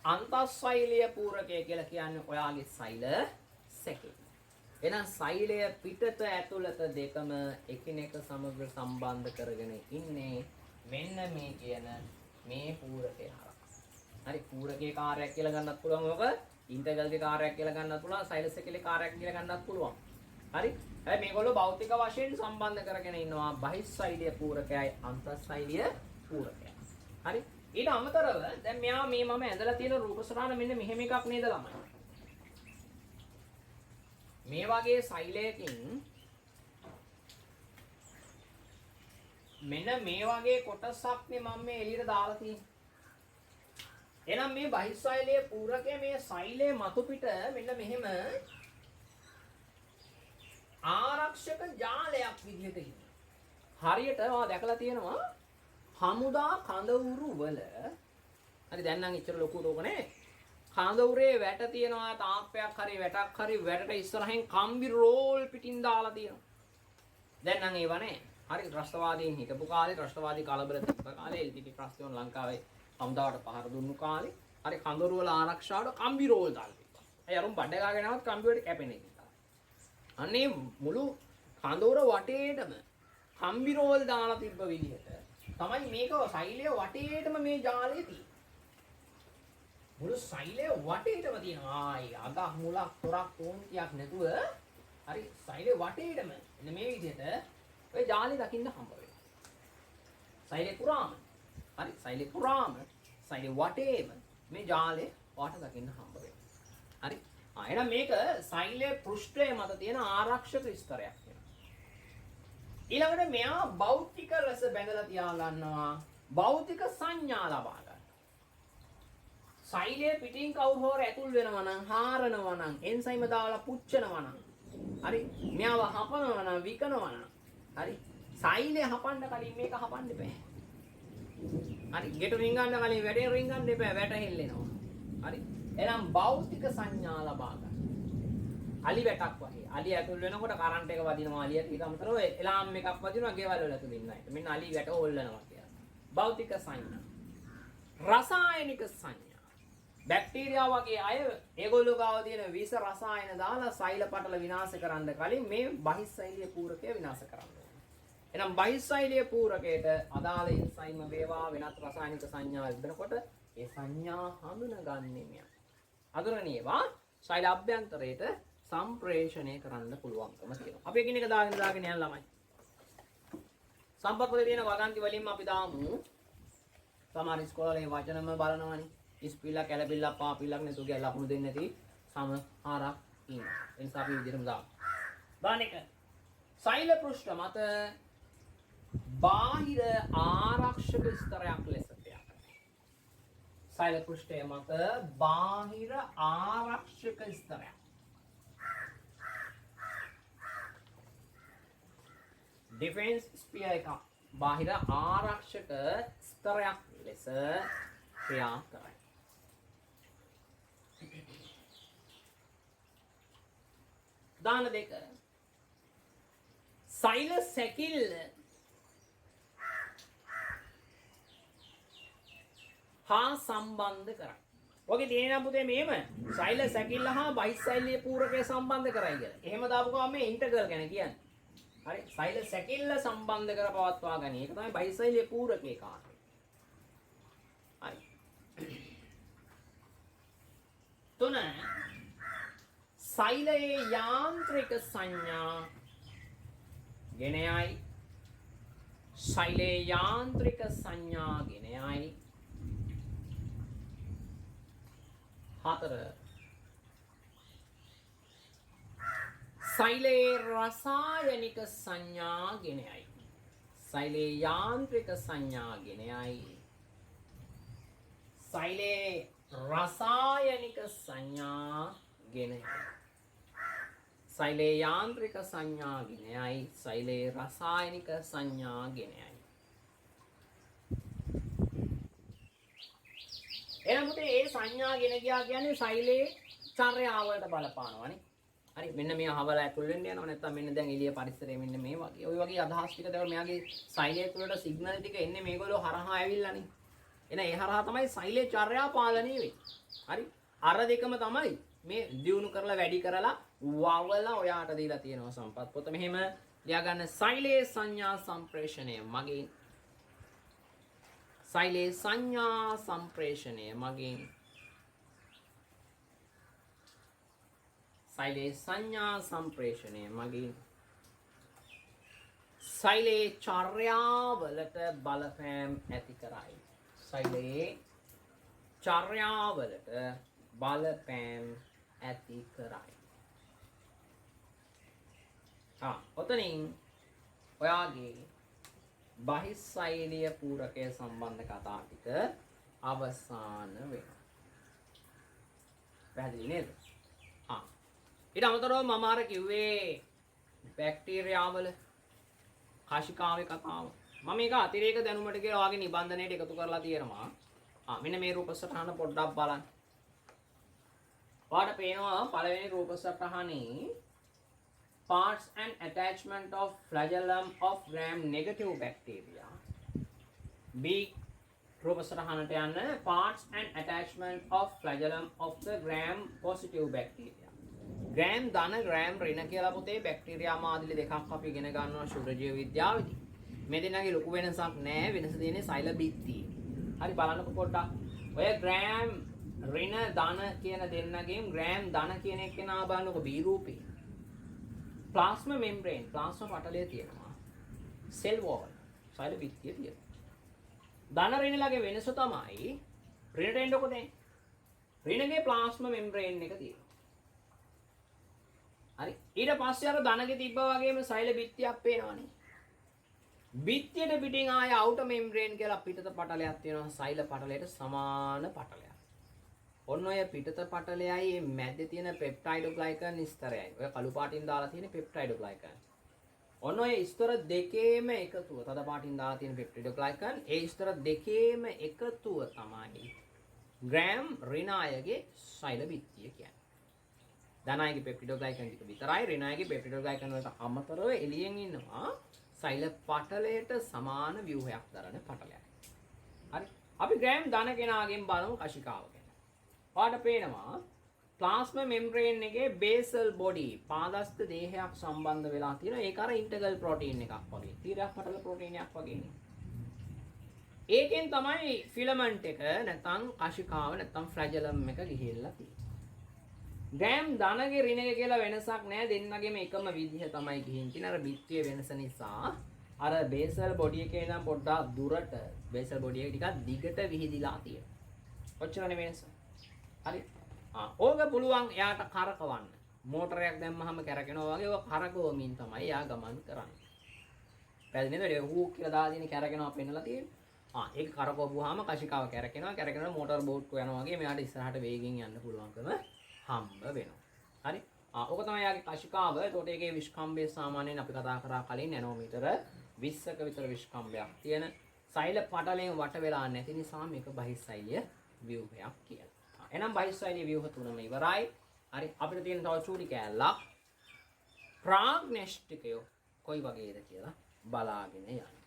Speaker 1: අන්තස්සෛලීය පූරකය කියලා කියන්නේ ඔයාගේ සෛල සැකේ. එහෙනම් සෛලය පිටත ඇතුළත දෙකම එකිනෙක සමග සම්බන්ධ කරගෙන ඉන්නේ මෙන්න මේ කියන මේ පූරකය හරහා. හරි පූරකයේ කාර්යයක් කියලා ගන්නත් පුළුවන් ඔක ඉන්ටග්‍රල්ගේ කාර්යයක් කියලා ගන්නත් පුළුවන් සෛල සැකේ කාර්යයක් කියලා ගන්නත් පුළුවන්. හරි හැබැයි මේගොල්ලෝ භෞතික වශයෙන් සම්බන්ධ කරගෙන ඉන්නවා බහිස්සෛලීය පූරකයයි අන්තස්සෛලීය පූරකයයි. හරි ඊට අමතරව දැන් මෙයා මේ මම ඇඳලා තියෙන රූප සටහන මෙන්න මෙහෙම එකක් නේද ළමයි. මේ වගේ සෛලයකින් මෙන්න මේ වගේ කොටසක් නේ මම මේ එළියට දාලා තියෙන්නේ. එහෙනම් මේ බහිස්සෛලයේ පූරකයේ මේ සෛලයේ මතු පිට මෙන්න මෙහෙම ආරක්ෂක ජාලයක් විදිහට ඉන්නේ. හරියට ඔයා දැකලා තියෙනවා හමුදා කඳවුරු වල හරි දැන් නම් ඉච්චර ලොකු රෝග නැහැ. කඳවුරේ වැට තියෙනවා තාප්පයක් හරි වැටක් හරි වැටට ඉස්සරහින් කම්බි රෝල් පිටින් දාලා තියෙනවා. දැන් නම් ඒව නැහැ. හරි ත්‍රස්තවාදීන් හිටපු කාලේ ත්‍රස්තවාදී කලබල තිබ්බ කාලේ LTT ප්‍රශ්න ලංකාවේ හමුදාවට පහර දුන්නු කාලේ හරි කඳවුරු වල ආරක්ෂාවට කම්බි රෝල් දාලා තිබ්බා. ඒ අරුම් බඩ ගාගෙනවත් කම්බි වලට කැපෙන්නේ නැහැ. අනේ මුළු කඳවුර වටේටම කම්බි රෝල් දාලා තිබ්බ විදිහට තමයි මේක සෛලය වටේටම මේ ජාලය තියෙන්නේ. මුළු සෛලය වටේටම තියෙනවා. ආයි අගක් මුලක් තොරක් තෝන්තියක් නැතුව හරි සෛලය වටේටම මෙන්න මේ විදිහට ඔය ජාලය දකින්න හම්බ වෙනවා. සෛලය පුරාම හරි සෛලය පුරාම සෛලය වටේම මේ ජාලය වාට දකින්න හම්බ වෙනවා. හරි. එහෙනම් මේක සෛලයේ පෘෂ්ඨය මත තියෙන ආරක්ෂක ස්තරයක් වෙනවා. ඊළඟට මෙයා භෞතික රස බැඳලා තියා ගන්නවා. භෞතික සංඥා ලබා ගන්නවා. සෛලයේ පිටින් කවුරු හොර ඇතුල් වෙනවා නම් හාරනවා නම් එන්සයිම දාලා පුච්චනවා නම් හරි මෙයාව හපනවා නම් විකනවා නම් හරි සෛලය හපන්න කලින් මේක හපන්න බෑ. හරි ගෙට රින්ගන්න කලින් වැඩේ රින්ගන්න එපා වැට හෙල්ලෙනවා. හරි එහෙනම් භෞතික සංඥා ලබා ගන්න. අලි වැටක් වගේ. අලි ඇතුල් වෙනකොට කරන්ට් එක වදිනවා අලියට ඊට අමතරව එලාම් එකක් වදිනවා ගෙවල් වල ඇතුල් ඉන්න අයට. මෙන්න අලි වැට හොල්ලනවා කියලා. භෞතික සංඥා. රසායනික සංඥා. බැක්ටීරියා වගේ අය ඒගොල්ලෝ ගාව තියෙන විස රසායන දාලා සෛල පටල විනාශ කරන්න කලින් මේ බහිස්සෛලීය පූරකය විනාශ කරන්න ඕනේ. එහෙනම් බහිස්සෛලීය පූරකයට අදාළ එන්සයිම වේවා වෙනත් රසායනික සංඥා ලැබෙනකොට ඒ සංඥා හඳුනගන්නේ මෙයා. අඳුරණේවා සෛල අභ්‍යන්තරයට සම්ප්‍රේෂණය කරන්න පුළුවන්කම තියෙනවා. අපි එකිනෙක දාගෙන යන ළමයි. සම්පර්කවල තියෙන වගන්ති වලින්ම අපි දාමු. සමහර ඉස්කෝලේ වචනම බලනවනේ. ඉස්පිල්ලා කැලපිල්ලා පාපිල්ලක් නැතු කියලා ලකුණු දෙන්නේ නැති සම හරක් ඉන්නවා. ඒ නිසා අපි විදිහටම දාමු. දාන එක. සෛල පෘෂ්ඨ මත බාහිර ආරක්ෂක ස්තරයක් ලෙස ක්‍රියාකරනවා. සෛල පෘෂ්ඨය මත බාහිර ආරක්ෂක ස්තරයක්. ඩිෆෙන්ස් ස්පියර් එක බාහිර ආරක්ෂක ස්තරයක් ලෙස ක්‍රියා කරයි. දාන දෙක සෛල සැකිල්ල හා සම්බන්ධ කරයි. ඔගේ තියෙන පුතේ මෙහෙම සෛල සැකිල්ල හා බහිස්සෛලීය පූරකය සම්බන්ධ කරයි කියලා. එහෙම දාපු ගමන් මේ ඉන්ටග්‍රල් ගැන කියන්නේ. හරි සෛල සැකිල්ල සම්බන්ධ කර පවත්වා ගැනීම. ඒක තමයි බහිස්සෛලීය පූරකේ කාර්යය. හරි. තුන සෛලයේ යාන්ත්‍රික සංඥා ගෙනයයි. සෛලයේ යාන්ත්‍රික සංඥා ගෙනයයි. හතර සෛලයේ රසායනික සංඥා ගෙනයයි. සෛලයේ යාන්ත්‍රික සංඥා ගෙනයයි. සෛලයේ රසායනික සංඥා ගෙනයයි. සෛලයේ යාන්ත්‍රික සංඥා ගෙනයයි. සෛලයේ රසායනික සංඥා ගෙනයයි. එහෙනම් මුතේ ඒ සංඥා ගෙන ගියා කියන්නේ සෛලයේ චර්යාවලට බලපානවානේ. හරි මෙන්න මේ අහවල ඇතුල් වෙන්න යනවා නැත්නම් මෙන්න දැන් එළිය පරිසරය මෙන්න මේ වගේ. ওই වගේ අදහස් ටික දැන් මෙයාගේ සෛලය තුළට සිග්නල් ටික එන්නේ මේගොල්ලෝ හරහා ඇවිල්ලානේ. එහෙනම් ඒ හරහා තමයි සෛලයේ චර්යා පාලනය වෙන්නේ. හරි අර දෙකම තමයි මේ දියුණු කරලා වැඩි කරලා වවලා ඔයාට දීලා තියෙනවා සම්පත් පොත මෙහෙම ලියා ගන්න සෛලයේ සංඥා සම්ප්‍රේෂණය මගින් සෛලයේ සංඥා සම්ප්‍රේෂණය මගින් සෛලයේ සංඥා සම්ප්‍රේෂණය මගින් සෛලයේ චර්යාවලට බලපෑම් ඇති කරයි. සෛලයේ චර්යාවලට බලපෑම් ඇති කරයි. ඔතනින් ඔයාගේ බහිස්සෛලීය පූරකය සම්බන්ධ කතා ටික අවසාන වෙනවා. පැහැදිලි නේද? ඊට අමතරව මම අර කිව්වේ බැක්ටීරියාවල කාශිකාවේ කතාව. මම මේක අතිරේක දැනුමට කියලා ඔයාගේ නිබන්ධනයට එකතු කරලා තියෙනවා. මෙන්න මේ රූප සටහන පොඩ්ඩක් බලන්න. ඔයාලට පේනවා පළවෙනි රූප සටහනේ parts and attachment of flagellum of gram negative bacteria. B රූප සටහනට යන්න parts and attachment of flagellum of the gram positive bacteria. gram ධන gram ඍණ කියලා පුතේ බැක්ටීරියා මාදිලි දෙකක් අපි ඉගෙන ගන්නවා ශුද්ධ ජීව විද්‍යාවේදී. මේ දෙන්නගේ ලොකු වෙනසක් නැහැ. වෙනස තියෙන්නේ සෛල බිත්තියේ. හරි බලන්නකො පොඩ්ඩක්. ඔය gram ඍණ ධන කියන දෙන්නගෙන් gram ධන කියන එක නා බලන්නකො B රූපේ. plasma membrane plasma පටලය තියෙනවා. cell wall සෛල බිත්තිය තියෙනවා. ධන ඍණලගේ වෙනස තමයි ඍණට එන්නකො දැන්. ඍණගේ plasma membrane එක තියෙනවා. හරි ඊට පස්සේ අර ධනගේ තිබ්බා වගේම සෛල බිත්තියක් පේනවනේ. බිත්තියට පිටින් ආය outer membrane කියලා පිටත පටලයක් තියෙනවා සෛල පටලයට සමාන පටලයක්. ඔන්න ඔය පිටත පටලයයි මේ මැද්දේ තියෙන peptidoglycan ස්තරයයි. ඔය කළු පාටින් දාලා තියෙන peptidoglycan. ඔන්න ඔය ස්තර දෙකේම එකතුව තද පාටින් දාලා තියෙන peptidoglycan ඒ ස්තර දෙකේම එකතුව තමයි gram ඍණායගේ සෛල බිත්තිය කියන්නේ. ධනායගේ peptidoglycan ටික විතරයි ඍණායගේ peptidoglycan වලට අමතරව එළියෙන් ඉන්නවා සෛල පටලයට සමාන ව්‍යුහයක් දරන පටලයක්. හරි. අපි ග්‍රෑම් ධන කෙනාගෙන් බලමු කශිකාව ගැන. ඔයාලට පේනවා ප්ලාස්මා මෙම්බ්‍රේන් එකේ බේසල් බොඩි පාදස්ත දේහයක් සම්බන්ධ වෙලා තියෙනවා. ඒක අර ඉන්ටග්‍රල් ප්‍රෝටීන් එකක් වගේ. තීරයක් පටල ප්‍රෝටීනයක් වගේනේ. ඒකෙන් තමයි ෆිලමන්ට් එක නැත්නම් කශිකාව නැත්නම් ෆ්ලැජලම් එක ගිහිල්ලා තියෙන්නේ. ග්‍රෑම් ධනගේ ඍණක කියලා වෙනසක් නැහැ. දෙන්නගෙම එකම විදිහ තමයි ගිහින් තියෙන්නේ. අර බිත්තියේ වෙනස නිසා අර බේසල් බොඩි එකේ නම් පොඩ්ඩක් දුරට බේසල් බොඩි එක ටිකක් දිගට විහිදිලා තියෙනවා. ඔච්චරනේ වෙනස. හරි. ඕක පුළුවන් එයාට කරකවන්න. මෝටරයක් දැම්මහම කැරකෙනවා වගේ ඔය කරකවමින් තමයි එයා ගමන් කරන්නේ. පැහැදිලි නේද? ඒ හූක් කියලා දාලා තියෙන කැරකෙනවා පෙන්නලා තියෙන්නේ. ඒක කරකවපුවාම කශිකාව කැරකෙනවා. කැරකෙනකොට මෝටර බෝට්ටුව යනවා වගේ මෙයාට ඉස්සරහට වේගෙන් යන්න පුළුවන්කම හම්බ වෙනවා. හරි. ඕක තමයි යාගේ කශිකාව. ඒකට ඒකේ විස්කම්භය සාමාන්‍යයෙන් අපි කතා කරා කලින් නැනෝමීටර 20ක විතර විස්කම්භයක් තියෙන සෛල පටලයෙන් වට වෙලා නැති නිසා මේක බහිස්සෛලීය ව්‍යුහයක් කියලා. එහෙනම් බහිස්සෛලීය ව්‍යුහ තුනම ඉවරයි. හරි. අපිට තියෙන තව චූටි කෑල්ලක් ප්‍රාග්නෙෂ්ටිකයෝ කොයි වගේද කියලා බලාගෙන යන්න.